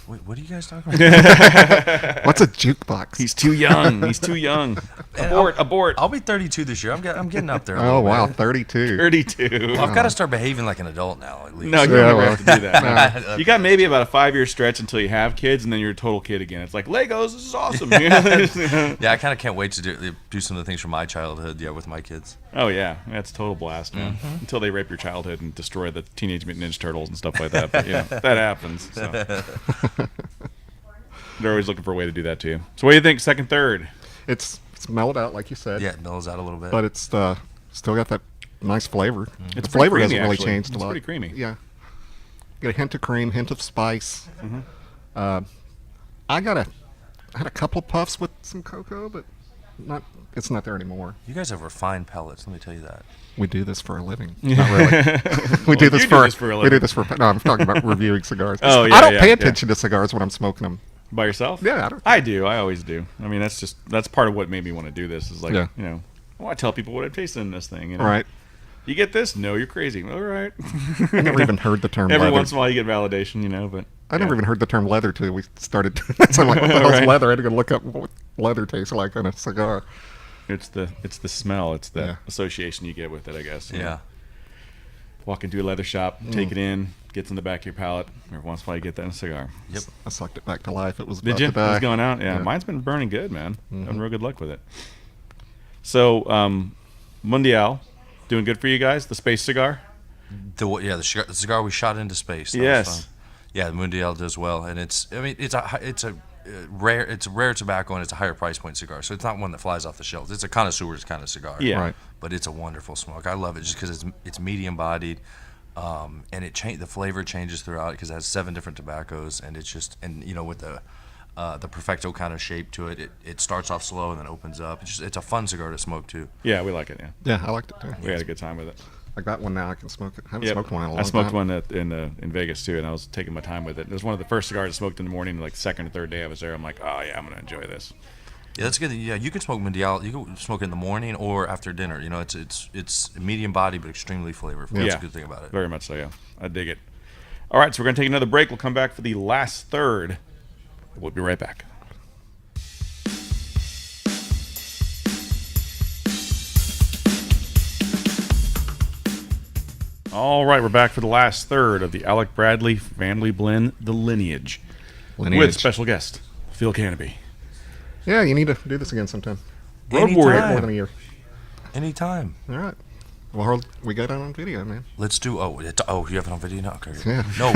Wait, what are you guys talking about? What's a jukebox? He's too young. He's too young. Abort. I'll be 32 this year. I'm getting up there. a Oh, little wow, bit. 32. 32. I've got to start behaving like an adult now, at least. No, you Yeah, don't ever well, have to do that. no. You got maybe about a 5-year stretch until you have kids, and then you're a total kid again. It's like Legos. This is awesome. Yeah, I kind of can't wait to do some of the things from my childhood. Yeah, with my kids. Oh yeah, that's a total blast, man. Mm-hmm. Until they rape your childhood and destroy the Teenage Mutant Ninja Turtles and stuff like that. But yeah, that happens. So. They're always looking for a way to do that to you. So what do you think? Second, third? It's mellowed out, like you said. Yeah, it mellows out a little bit. But it's still got that nice flavor. It's The pretty flavor creamy, hasn't really actually. changed a It's lot. pretty creamy. Yeah. Get a hint of cream, hint of spice. I had a couple puffs with some cocoa, but it's not there anymore. you guys have refined palates. Let me tell you that. We do this for a living. Not really. We do this you for do this for a We living. do this for. No, I'm talking about reviewing cigars. Oh, yeah, I don't yeah, pay yeah. attention to cigars when I'm smoking them. By yourself? Yeah, I don't- I do. I always do. I mean, that's part of what made me want to do this. Is like, Yeah. I want to tell people what I've tasted in this thing. You know? Right. You get this? No, you're crazy. All right. I never even heard the term Every leather. once in a while, you get validation, but I never even heard the term leather till we started. So I'm like, what the hell's Right. leather? I had to go look up what leather tastes like on a cigar. It's the smell. It's the Yeah. association you get with it, I guess. you know? Yeah. Walk into a leather shop, take it in, gets in the back of your palate. Every once in a while, you get that in a cigar. Yep. I sucked it back to life. It was Did about you? to die. It's going out. Yeah. Yeah. Mine's been burning good, man. Having real good luck with it. So, Mundial, doing good for you guys. The space cigar. The cigar we shot into space. That was Yes. fun. Yeah, the Mundial does well, and it's a rare tobacco and it's a higher price point cigar, so it's not one that flies off the shelves. It's a connoisseur's kind of cigar. Yeah. Right. But it's a wonderful smoke. I love it just because it's medium bodied, and the flavor changes throughout because it has 7 different tobaccos, and it's just with the perfecto kind of shape to it. It starts off slow and then opens up. It's a fun cigar to smoke too. Yeah, we like it. Yeah, Yeah, I liked it too. we had a good time with it. I got one now. I can smoke it. I haven't Yep. smoked one in a long I smoked time. one in Vegas too, and I was taking my time with it. It was one of the first cigars I smoked in the morning. Like second or third day I was there, I'm like, oh yeah, I'm gonna enjoy this. Yeah, that's good. Yeah, you can smoke Mondial. You can smoke it in the morning or after dinner. You know, it's medium body but extremely flavorful. That's a good thing about it. Very much so. Yeah, I dig it. All right, so we're gonna take another break. We'll come back for the last third. We'll be right back. All right, we're back for the last third of the Alec Bradley Family Blend, the Lineage. With special guest Phil Kanaby. Yeah, you need to do this again sometime. Road Warrior. More than a year. Anytime. All right. Well, we got it on video, man. Let's do. You have it on video now. Okay. Yeah. No,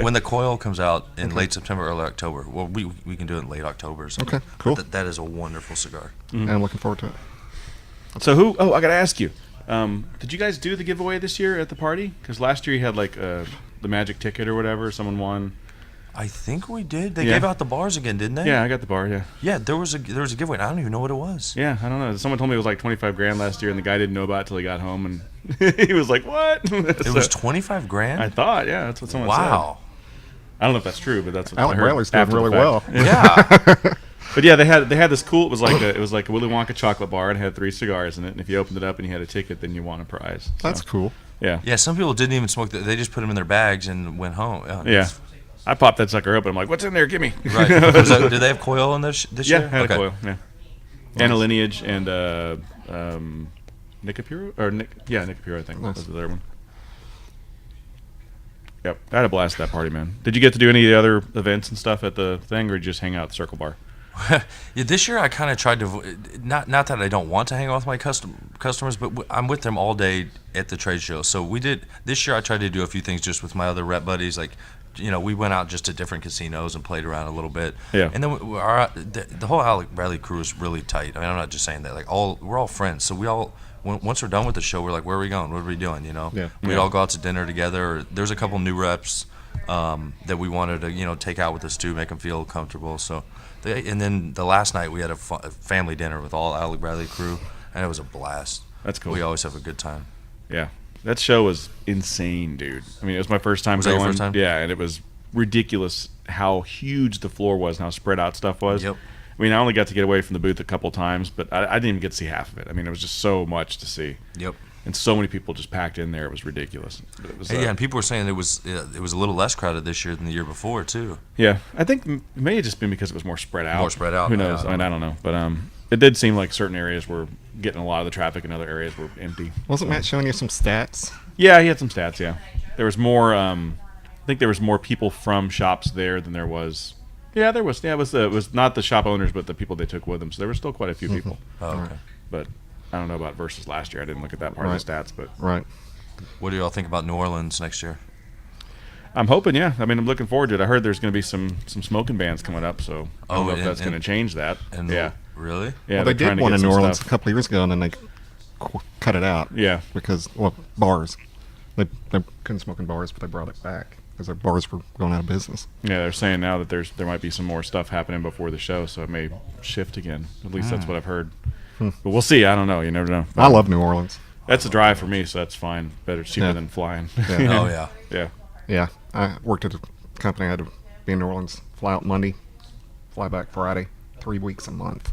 when the coil comes out in late September, early October. Well, we can do it in late October or something. Okay, cool. That is a wonderful cigar. And I'm looking forward to it. So who? Oh, I gotta ask you. Did you guys do the giveaway this year at the party? Because last year you had like the magic ticket or whatever. Someone won. I think we did. They gave out the bars again, didn't they? Yeah, I got the bar. Yeah. Yeah, there was a giveaway. I don't even know what it was. Yeah, I don't know. Someone told me it was like 25 grand last year, and the guy didn't know about it till he got home, and he was like, "What?" It was 25 grand. I thought, yeah, that's what someone said. Wow. I don't know if that's true, but that's what Alec I heard. Bradley's doing after the really fact. well. Yeah. But yeah, they had this cool. It was like a Willy Wonka chocolate bar, and it had 3 cigars in it. And if you opened it up and you had a ticket, then you won a prize. So, That's cool. Yeah. Yeah. Some people didn't even smoke. They just put them in their bags and went home. Yeah. I popped that sucker open. I'm like, "What's in there? Give me." Right. Did they have coil in this Yeah, year? had a coil. Yeah. And a Lineage and Nicapuro Nicapuro, I think was the other one. Yep, I had a blast at that party, man. Did you get to do any of the other events and stuff at the thing, or did you just hang out at the Circle Bar? Yeah, this year I kind of tried to not that I don't want to hang out with my customers, but I'm with them all day at the trade show. So we did this year. I tried to do a few things just with my other rep buddies, like we went out just to different casinos and played around a little bit. Yeah. And then the whole Alec Bradley crew is really tight. I mean, I'm not just saying that. Like we're all friends, so we all. Once we're done with the show, we're like, where are we going? What are we doing? Yeah. We'd all go out to dinner together. There's a couple new reps that we wanted to, take out with us too, make them feel comfortable. So, and then the last night we had a family dinner with all Alec Bradley crew, and it was a blast. That's cool. We always have a good time. Yeah, that show was insane, dude. I mean, it was my first time going. Was that your first time? Yeah, and it was ridiculous how huge the floor was and how spread out stuff was. Yep. I mean, I only got to get away from the booth a couple times, but I didn't even get to see half of it. I mean, it was just so much to see. Yep. And so many people just packed in there. It was ridiculous. But it was, Yeah, and people were saying it was a little less crowded this year than the year before too. Yeah, I think it may have just been because it was more spread out. More spread out. Who knows? I don't know. But it did seem like certain areas were getting a lot of the traffic and other areas were empty. Wasn't Matt showing you some stats? Yeah, he had some stats, yeah. There was more, I think there was more people from shops there than there was. Yeah, there was. Yeah, it was not the shop owners, but the people they took with them. So there were still quite a few people. Oh, okay. But I don't know about versus last year. I didn't look at that part of the stats, but Right. What do y'all think about New Orleans next year? I'm hoping, yeah. I mean, I'm looking forward to it. I heard there's going to be some smoking bans coming up, so I don't know if that's going to change that. Yeah. Really? Yeah, Well, they they're trying did to one get in some New Orleans stuff. a couple of years ago, and then they cut it out. Yeah. Because, bars. They couldn't smoke in bars, but they brought it back because their bars were going out of business. Yeah, they're saying now that there might be some more stuff happening before the show, so it may shift again. At least that's what I've heard. But we'll see. I don't know. You never know. I love New Orleans. That's a drive for me, so that's fine. Better cheaper Yeah. than flying. Yeah. Oh yeah. Yeah. Yeah, I worked at a company. I had to be in New Orleans, fly out Monday, fly back Friday, 3 weeks a month.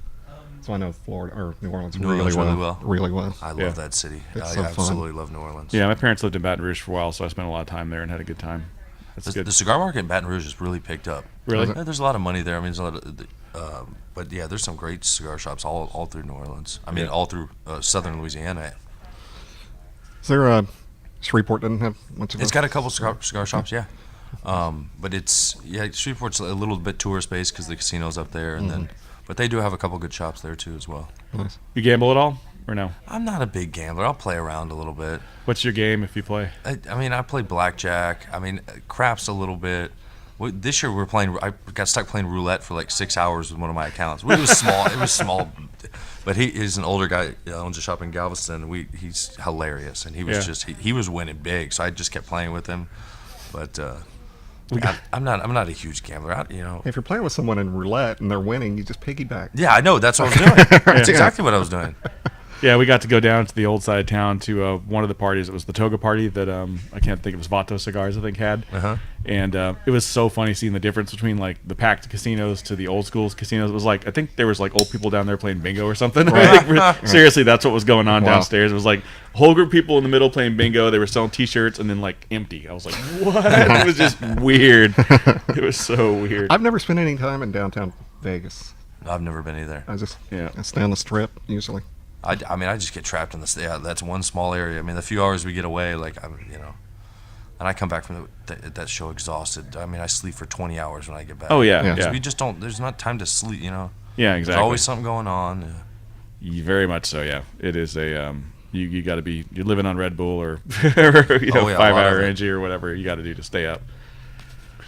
So I know Florida or New Orleans really well. Really well. I love Yeah. that city. It's I so fun. absolutely love New Orleans. Yeah, my parents lived in Baton Rouge for a while, so I spent a lot of time there and had a good time. That's good. The cigar market in Baton Rouge has really picked up. Really? Yeah, there's a lot of money there. I mean, there's a lot of, but yeah, there's some great cigar shops all through New Orleans. I mean, Yeah. all through southern Louisiana. Is there a Shreveport doesn't have much of It's a... got a couple cigar shops, yeah. But Shreveport's a little bit tourist based because the casino's up there, and but they do have a couple good shops there too as well. Nice. You gamble at all or no? I'm not a big gambler. I'll play around a little bit. What's your game if you play? I mean, I play blackjack. I mean, craps a little bit. This year I got stuck playing roulette for like 6 hours with one of my accounts. It was small. It was small, but he's an older guy. Owns a shop in Galveston. He's hilarious, and he was he was winning big. So I just kept playing with him. But I'm not a huge gambler. If you're playing with someone in roulette and they're winning, you just piggyback. Yeah, I know. That's what I was doing. That's exactly what I was doing. Yeah, we got to go down to the old side of town to one of the parties. It was the Toga party that I can't think, it was Vato Cigars, I think, had. And it was so funny seeing the difference between like the packed casinos to the old school casinos. It was like, I think there was like old people down there playing bingo or something. Seriously, that's what was going on downstairs. It was like a whole group of people in the middle playing bingo. They were selling T-shirts and then like empty. I was like, what? It was just weird. It was so weird. I've never spent any time in downtown Vegas. I've never been either. I stay on the Strip usually. I mean, I just get trapped in this. Yeah, that's one small area. I mean, the few hours we get away, like and I come back from that show exhausted. I mean, I sleep for 20 hours when I get back. Oh yeah. We just don't. There's not time to sleep. Yeah, exactly. There's always something going on. Very much so. Yeah, it is a you got to be, you're living on Red Bull or 5-hour energy or whatever you got to do to stay up.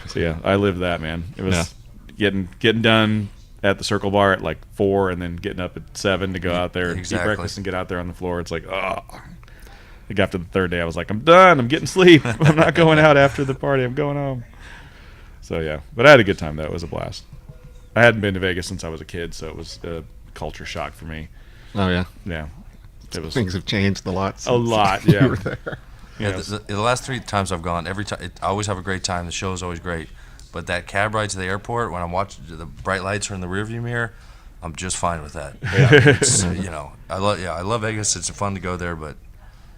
So yeah, I lived that, man. It was getting done at the Circle Bar at like 4 and then getting up at 7 to go out there and eat breakfast and get out there on the floor. It's like, oh. Like after the third day, I was like, I'm done. I'm getting sleep. I'm not going out after the party. I'm going home. So yeah, but I had a good time though. It was a blast. I hadn't been to Vegas since I was a kid, so it was a culture shock for me. Oh yeah, yeah. It was, things have changed a lot. A lot, yeah. You were there. Yeah, the last 3 times I've gone, every time I always have a great time. The show is always great, but that cab ride to the airport when I'm watching the bright lights are in the rearview mirror, I'm just fine with that. Yeah. It's, I love Vegas. It's fun to go there, but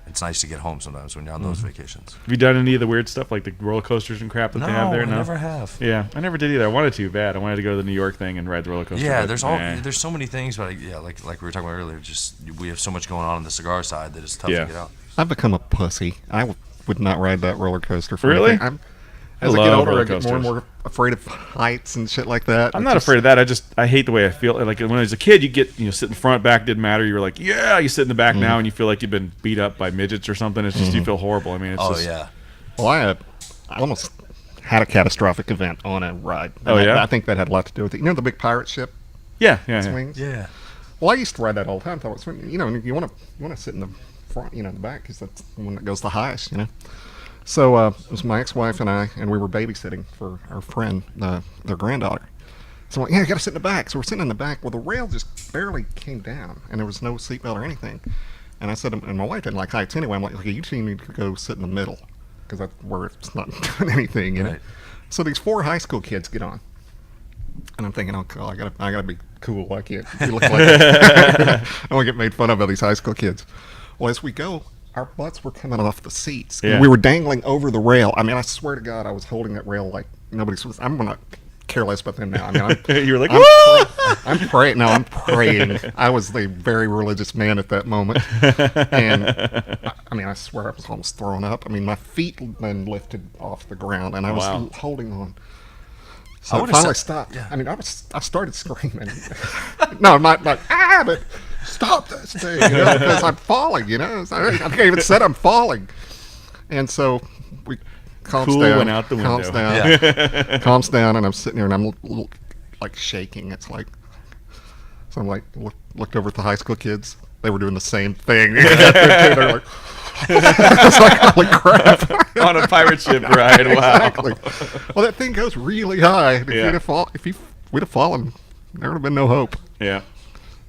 it's nice to get home sometimes when you're on those vacations. Have you done any of the weird stuff like the roller coasters and crap that they have there? No, I never have. Yeah, I never did either. I wanted to bad. I wanted to go to the New York thing and ride the roller coaster. Yeah, there's so many things, but like we were talking about earlier, just we have so much going on the cigar side that it's tough to get out. I've become a pussy. I would not ride that roller coaster for really. Anything. As I get older, I get more and more afraid of heights and shit like that. I'm not afraid of that. I hate the way I feel. Like when I was a kid, you get sit in front, back, didn't matter. You were like, yeah, you sit in the back now, and you feel like you've been beat up by midgets or something. It's just you feel horrible. I mean, it's just. Yeah. Well, I almost had a catastrophic event on a ride. I think that had a lot to do with it. You know the big pirate ship? Yeah. Swings? Yeah. Well, I used to ride that all the time. Thought you want to sit in the front, the back, because that's the one that goes the highest, So it was my ex-wife and I, and we were babysitting for our friend, their granddaughter. So I'm like, you got to sit in the back. So we're sitting in the back. Well, the rail just barely came down, and there was no seatbelt or anything. And I said, and my wife didn't like heights anyway. I'm like, okay, you two need to go sit in the middle, because that's where it's not doing anything, Right. So these 4 high school kids get on, and I'm thinking, oh, God, I gotta be cool. I can't look like I want to get made fun of by these high school kids. Well, as we go, our butts were coming off the seats. Yeah. We were dangling over the rail. I mean, I swear to God, I was holding that rail like nobody's. I'm going to care less about them now. I mean, you were like, I'm praying. No, I'm praying. I was a very religious man at that moment. And, I swear I was almost throwing up. I mean, my feet then lifted off the ground, and I was holding on. So I finally stopped. Yeah. I mean, I started screaming. No, not but stop this thing, because I'm falling, I can't even say I'm falling. And so we calms down. Went out the window. Calms down. Calms down, and I'm sitting here, and I'm like shaking. It's like, so I'm like, looked over at the high school kids. They were doing the same thing. They're like, it's like, holy crap. On a pirate ship ride, wow. Exactly. Well, that thing goes really high. If we'd have fallen, there would have been no hope. Yeah.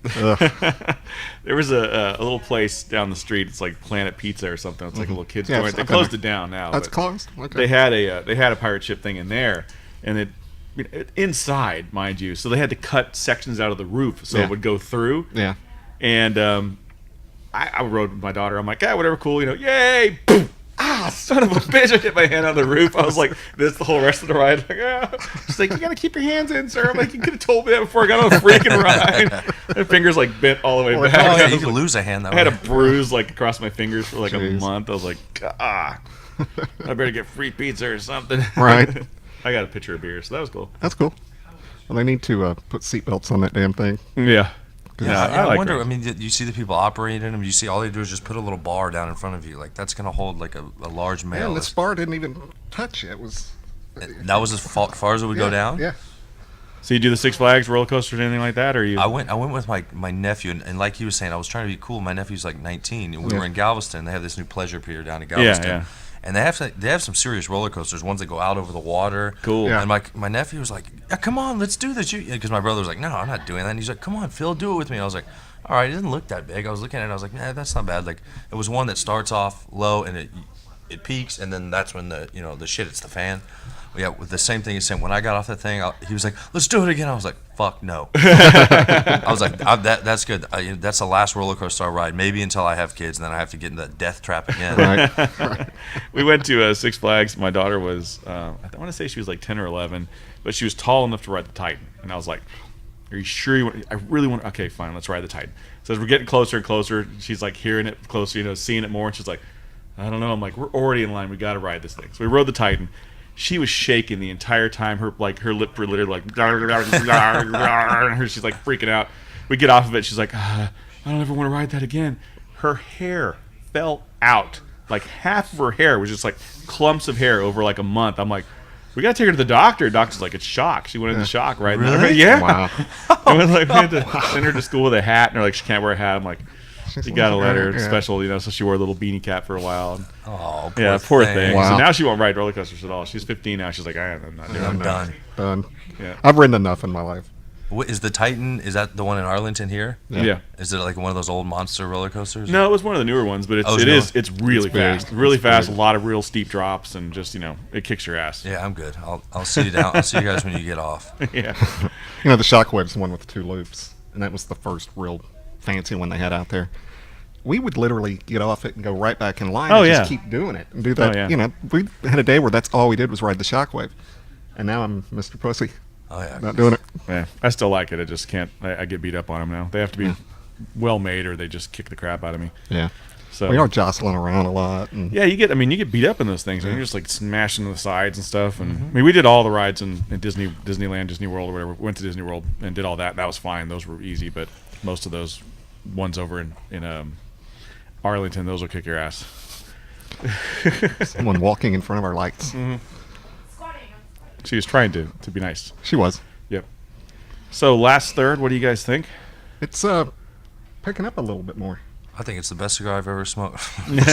There was a little place down the street. It's like Planet Pizza or something. It's like a little kids joint. They closed it down now. That's closed. Okay. They had a pirate ship thing in there, and it inside, mind you. So they had to cut sections out of the roof so it would go through. Yeah. And I rode with my daughter. I'm like, whatever, cool, yay! Boom! Son of a bitch! I hit my hand on the roof. I was like, this the whole rest of the ride. Like, she's like, you gotta keep your hands in, sir. I'm like, you could have told me that before I got on the freaking ride. My fingers like bent all the way back. Oh, yeah, you can lose a hand that way. I had a bruise like across my fingers for like a month. I was like, I better get free pizza or something. Right. I got a pitcher of beer, so that was cool. That's cool. Well, they need to put seatbelts on that damn thing. Yeah. Yeah, I wonder. I mean, you see the people operating them. You see all they do is just put a little bar down in front of you. Like that's gonna hold like a large male. Yeah, and this bar didn't even touch it. It was. That was as far as it would go down. Yeah. So you do the Six Flags roller coasters or anything like that, or you? I went with my nephew, and like he was saying, I was trying to be cool. My nephew's like 19, and we were in Galveston. They have this new pleasure pier down in Galveston. Yeah. And they have some serious roller coasters, ones that go out over the water. Cool. Yeah. And my nephew was like, come on, let's do this. Because my brother was like, no, I'm not doing that. And he's like, come on, Phil, do it with me. I was like, all right, it doesn't look that big. I was looking at it, I was like, nah, that's not bad. Like, it was one that starts off low and it peaks, and then that's when the shit hits the fan. Yeah, with the same thing he said. When I got off that thing, he was like, let's do it again. I was like, fuck no. I was like, that's good. That's the last roller coaster I ride, maybe until I have kids, and then I have to get in that death trap again. Right. We went to Six Flags. My daughter was, I want to say she was like 10 or 11, but she was tall enough to ride the Titan. And I was like, are you sure you want? I really want. Okay, fine, let's ride the Titan. So as we're getting closer and closer, she's like hearing it closer, seeing it more, and she's like, I don't know. I'm like, we're already in line. We got to ride this thing. So we rode the Titan. She was shaking the entire time. Her lip were literally like, she's like freaking out. We get off of it. She's like, I don't ever want to ride that again. Her hair fell out. Like half of her hair was just like clumps of hair over like a month. I'm like, we gotta take her to the doctor. Doctor's like, it's shock. She went into shock right Really? there. Yeah. Wow. And we had to send her to school with a hat, and they're like, she can't wear a hat. I'm like, you gotta let her special, so she wore a little beanie cap for a while. And, Oh, poor thing. Wow. So now she won't ride roller coasters at all. She's 15 now. She's like, I'm not doing it. I'm done. Done. Yeah. I've ridden enough in my life. Is the Titan, is that the one in Arlington here? Yeah. Is it like one of those old monster roller coasters? No, it was one of the newer ones, but it's really fast. Really fast, a lot of real steep drops, and just, it kicks your ass. Yeah, I'm good. I'll see you down. I'll see you guys when you get off. Yeah. The Shockwave's the one with the 2 loops, and that was the first real fancy one they had out there. We would literally get off it and go right back in line and just keep doing it and do that. Oh, yeah. We had a day where that's all we did was ride the Shockwave. And now I'm Mr. Pussy. Oh, yeah. Not doing it. Yeah, I still like it. I just can't. I get beat up on them now. They have to be well made, or they just kick the crap out of me. Yeah. So We are jostling around a lot. And yeah, you get beat up in those things. You're just like smashing the sides and stuff. And we did all the rides in Disneyland, Disney World, or whatever. Went to Disney World and did all that. That was fine. Those were easy. But most of those ones over in Arlington, those will kick your ass. Someone walking in front of our lights. Mm-hmm. She was trying to be nice. She was. Yep. So last third, what do you guys think? It's picking up a little bit more. I think it's the best cigar I've ever smoked. You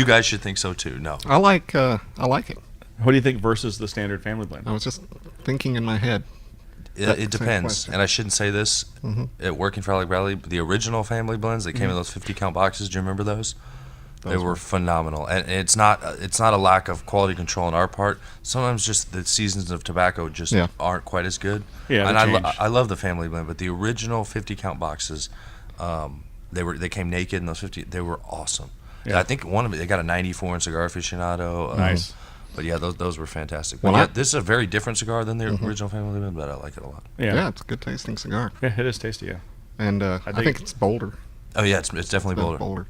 guys should think so too. No. I like it. What do you think versus the standard family blend? I was just thinking in my head. It depends. question. And I shouldn't say this at working for Alec Bradley, but the original family blends that came in those 50 count boxes, do you remember those? They were phenomenal. And it's not a lack of quality control on our part. Sometimes just the seasons of tobacco just aren't quite as good. Yeah, and they I love the family blend, but the original 50 count boxes, they came naked in those 50. They were awesome. Yeah. I think one of them, they got a 94 in Cigar Aficionado. Nice. But yeah, those were fantastic. Well, But this is a very different cigar than the original family blend, but I like it a lot. Yeah. It's a good tasting cigar. Yeah, it is tasty. Yeah. And I think it's bolder. Oh yeah, it's definitely bolder.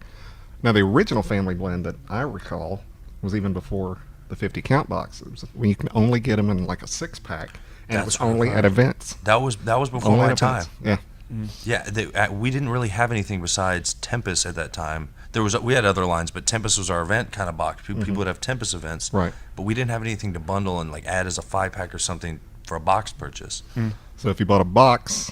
Now, the original family blend that I recall was even before the 50 count boxes. When you can only get them in like a 6-pack, and it was only at events. That was before Only my at time. events. Yeah. Yeah, we didn't really have anything besides Tempest at that time. We had other lines, but Tempest was our event kind of box. People would have Tempest events, Right. But we didn't have anything to bundle and like add as a 5-pack or something for a box purchase. So if you bought a box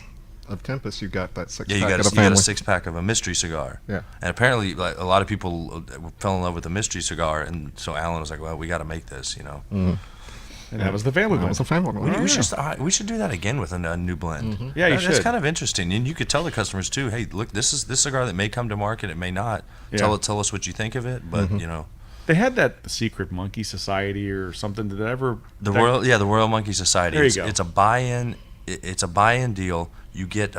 of Tempest, you got that 6-pack Yeah, you got of the you got family. a 6-pack of a mystery cigar. Yeah. And apparently, like a lot of people fell in love with the mystery cigar, and so Alan was like, "Well, we got to make this," And that was the family That blend. was a family blend. We should do that again with a new blend. Yeah, you That's should. kind of interesting, and you could tell the customers too. Hey, look, this cigar that may come to market, it may not. Yeah. Tell us what you think of it, but They had that secret monkey society or something. Did that ever? the Royal Monkey Society. There you go. It's a buy-in. It's a buy-in deal. You get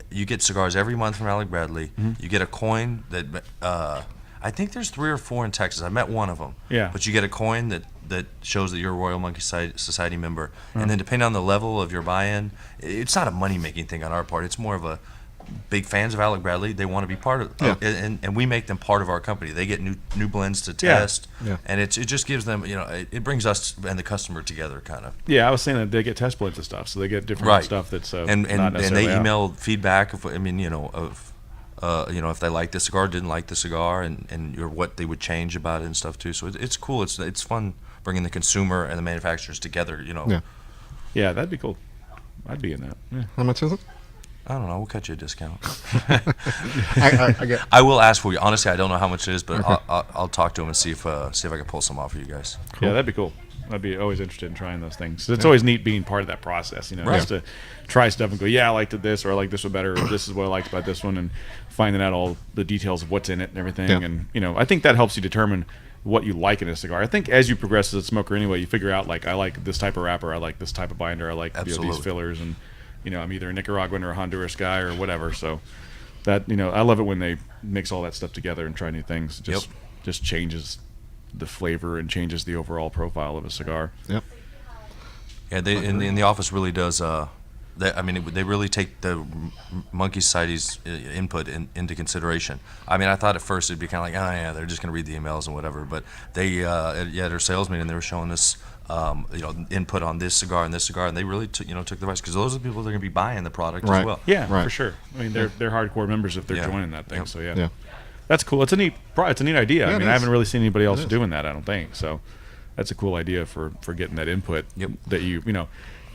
you get cigars every month from Alec Bradley. You get a coin that I think there's 3 or 4 in Texas. I met one of them. Yeah. But you get a coin that shows that you're a Royal Monkey Society member. And then depending on the level of your buy-in, it's not a money-making thing on our part. It's more of a big fans of Alec Bradley. They want to be part of and we make them part of our company. They get new blends to test. Yeah. And it just gives them, it brings us and the customer together kind of. Yeah, I was saying that they get test blends and stuff, so they get different Right. stuff that's and not necessarily they out. email feedback of if they like the cigar, didn't like the cigar, and what they would change about it and stuff too. So it's cool. It's fun bringing the consumer and the manufacturers together. Yeah. Yeah, that'd be cool. I'd be in that. Yeah. How much is it? I don't know. We'll cut you a discount. I get. I will ask for you. Honestly, I don't know how much it is, but Okay. I'll talk to him and see if I can pull some off for you guys. Yeah, that'd be cool. I'd be always interested in trying those things. It's always neat being part of that process, just to try stuff and go, yeah, I liked this, or I like this one better, or this is what I liked about this one, and finding out all the details of what's in it and everything. Yeah. And I think that helps you determine what you like in a cigar. I think as you progress as a smoker anyway, you figure out, like, I like this type of wrapper, I like this type of binder, I like these fillers, and I'm either a Nicaraguan or a Honduras guy or whatever. So that I love it when they mix all that stuff together and try new things. Just changes the flavor and changes the overall profile of a cigar. Yep. Yeah, they in the office really does. They really take the Monkey Society's input into consideration. I mean, I thought at first it'd be kind of like, oh yeah, they're just going to read the emails and whatever. But they, at their sales meeting, they were showing us, input on this cigar and this cigar, and they really took the advice, because those are the people that are going to be buying the product as well. Yeah, Right. for sure. I mean, they're hardcore members if they're joining that thing. Yep. So Yeah. that's cool. It's a neat idea. Yeah, I mean, it I is. haven't really seen anybody else doing that, I don't think. So that's a cool idea for getting that input. Yep. That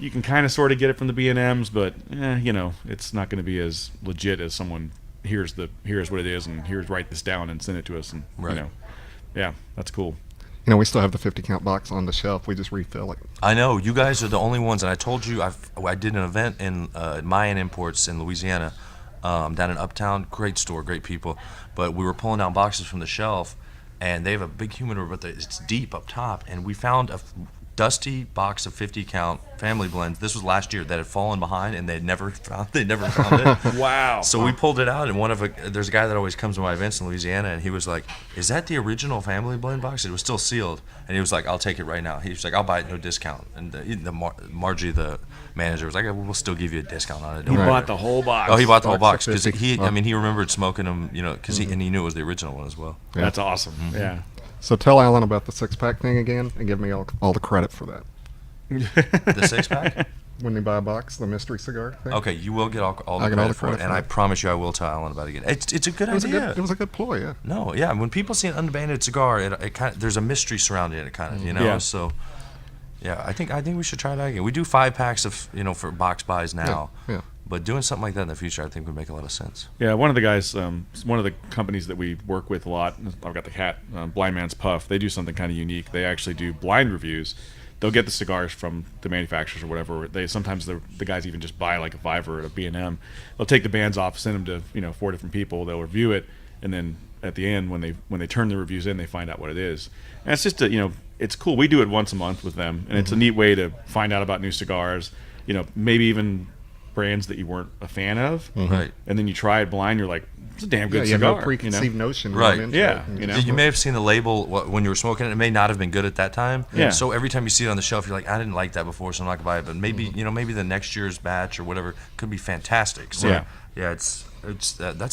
you can kind of sort of get it from the B&Ms, but it's not going to be as legit as someone here's what it is, and write this down and send it to us, and yeah, that's cool. We still have the 50 count box on the shelf. We just refill it. I know you guys are the only ones, and I told you I did an event in Mayan Imports in Louisiana, down in Uptown. Great store, great people, but we were pulling down boxes from the shelf, and they have a big humidor, but it's deep up top, and we found a dusty box of 50 count family blends. This was last year, that had fallen behind, and they never found it. Wow. So we pulled it out, and there's a guy that always comes to my events in Louisiana, and he was like, "Is that the original family blend box?" It was still sealed, and he was like, "I'll take it right now." He was like, "I'll buy it, no discount." And Margie, the manager, was like, "We'll still give you a discount on it." He bought the whole box. Oh, he bought the whole box, Box because of 50. he remembered smoking them, because he knew it was the original one as well. Yeah. That's awesome. Yeah. So tell Alan about the 6-pack thing again, and give me all the credit for that. The 6-pack. When you buy a box, the mystery cigar thing. Okay, you will get all the I get all credit the for it, credit and for I it. promise you I will tell Alan about it again. It's a good It was idea. it was a good ploy, yeah. No, yeah. When people see an unbanded cigar, it kind of, there's a mystery surrounding it, kind of, Yeah. So, yeah, I think we should try that again. We do 5 packs of for box buys now, Yeah. but doing something like that in the future, I think would make a lot of sense. Yeah, one of the guys, one of the companies that we work with a lot, I've got the hat, Blind Man's Puff, they do something kind of unique. They actually do blind reviews. They'll get the cigars from the manufacturers or whatever. Sometimes the guys even just buy like a 5 or a B&M. They'll take the bands off, send them to 4 different people. They'll review it, and then at the end, when they turn the reviews in, they find out what it is. And it's just it's cool. We do it once a month with them, and it's a neat way to find out about new cigars. Maybe even brands that you weren't a fan of, Right. and then you try it blind. You're like, it's a damn good You have cigar. no preconceived notion. Right. going into Yeah, it. You may have seen the label when you were smoking it. It may not have been good at that time. Yeah. So every time you see it on the shelf, you're like, I didn't like that before, so I'm not gonna buy it. But maybe maybe the next year's batch or whatever could be fantastic. So Yeah. that's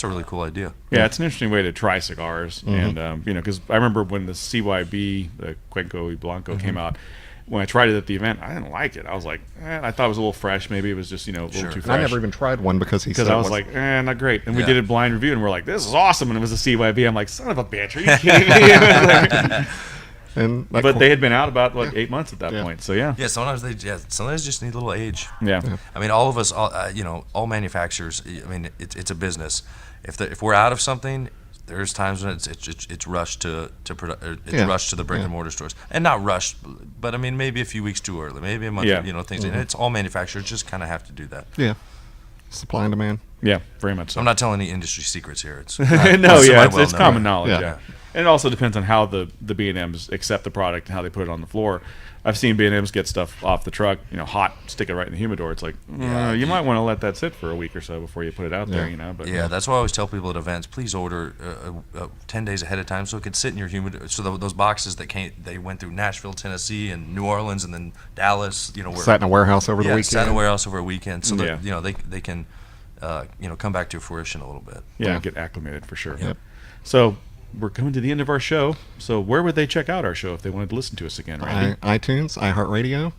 a really cool idea. Yeah, it's an interesting way to try cigars, and because I remember when the CYB, the Cuenco y Blanco, came out. When I tried it at the event, I didn't like it. I was like, I thought it was a little fresh. Maybe it was just a little too fresh. And I never even tried one because I was like, not great. And we Yeah. did a blind review, and we're like, this is awesome. And it was a CYB. I'm like, son of a bitch, are you kidding me? But they had been out about 8 months at that point. So yeah. Yeah, sometimes they just need a little age. Yeah. I mean, all of us, all manufacturers. I mean, it's a business. If we're out of something, there's times when it's rushed to rushed to the brick and mortar stores, and not rushed, but I mean maybe a few weeks too early, maybe a month. Things. And it's all manufacturers just kind of have to do that. Yeah. Supply and demand. Yeah, very much so. I'm not telling any industry secrets here. It's it's common knowledge. Yeah. Yeah. And it also depends on how the B&Ms accept the product and how they put it on the floor. I've seen B&Ms get stuff off the truck, hot, stick it right in the humidor. It's like, you might want to let that sit for a week or so before you put it out there, But that's why I always tell people at events, please order 10 days ahead of time so it can sit in your humidor. So those boxes they went through Nashville, Tennessee, and New Orleans, and then Dallas. Sat in a warehouse over the weekend. Sat in a warehouse over a weekend, so that they can come back to fruition a little bit. Yeah, get acclimated for sure. Yep. So we're coming to the end of our show. So where would they check out our show if they wanted to listen to us again, Randy? iTunes, iHeartRadio,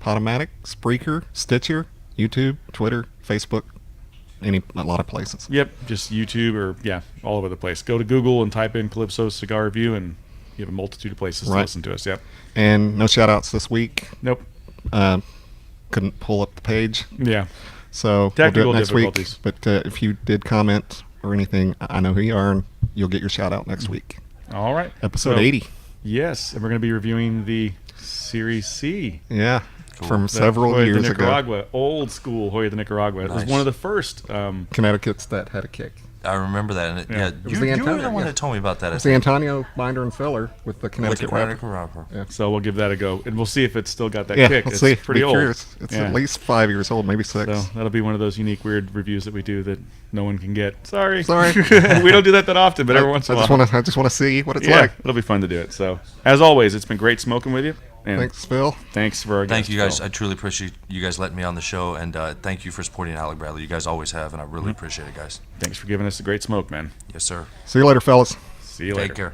Podomatic, Spreaker, Stitcher, YouTube, Twitter, Facebook, a lot of places. Yep, just YouTube or all over the place. Go to Google and type in Calypso Cigar Review, and you have a multitude of places to listen to us. Yep. And no shout outs this week. Nope. Couldn't pull up the page. Yeah. So Technical we'll do it next difficulties. week. But if you did comment or anything, I know who you are, and you'll get your shout out next week. All right. Episode So, 80. Yes, and we're going to be reviewing the Series C. Yeah, Cool. from That several Hoya de years ago. Nicaragua, old school Hoya de Nicaragua. It was Nice. one of the first. Connecticut's that had a kick. I remember that. And Yeah. yeah, It was you the were Antonio, the one yeah. that told me about that. It's the Antonio binder and filler with the Connecticut wrapper. wrapper. So we'll give that a go, and we'll see if it's still got that Yeah, kick. let's It's see. pretty Be old. curious. It's Yeah. at least 5 years old, maybe 6. So that'll be one of those unique, weird reviews that we do that no one can get. Sorry. Sorry. We don't do that often, but every once in a while. I just want to see what it's Yeah, like. it'll be fun to do it. So, as always, it's been great smoking with you. And Thanks, Phil. Thanks for our Thank guest, you guys. Phil. I truly appreciate you guys letting me on the show, and thank you for supporting Alec Bradley. You guys always have, and I really appreciate it, guys. Thanks for giving us a great smoke, man. Yes, sir. See you later, fellas. See you later. Take care.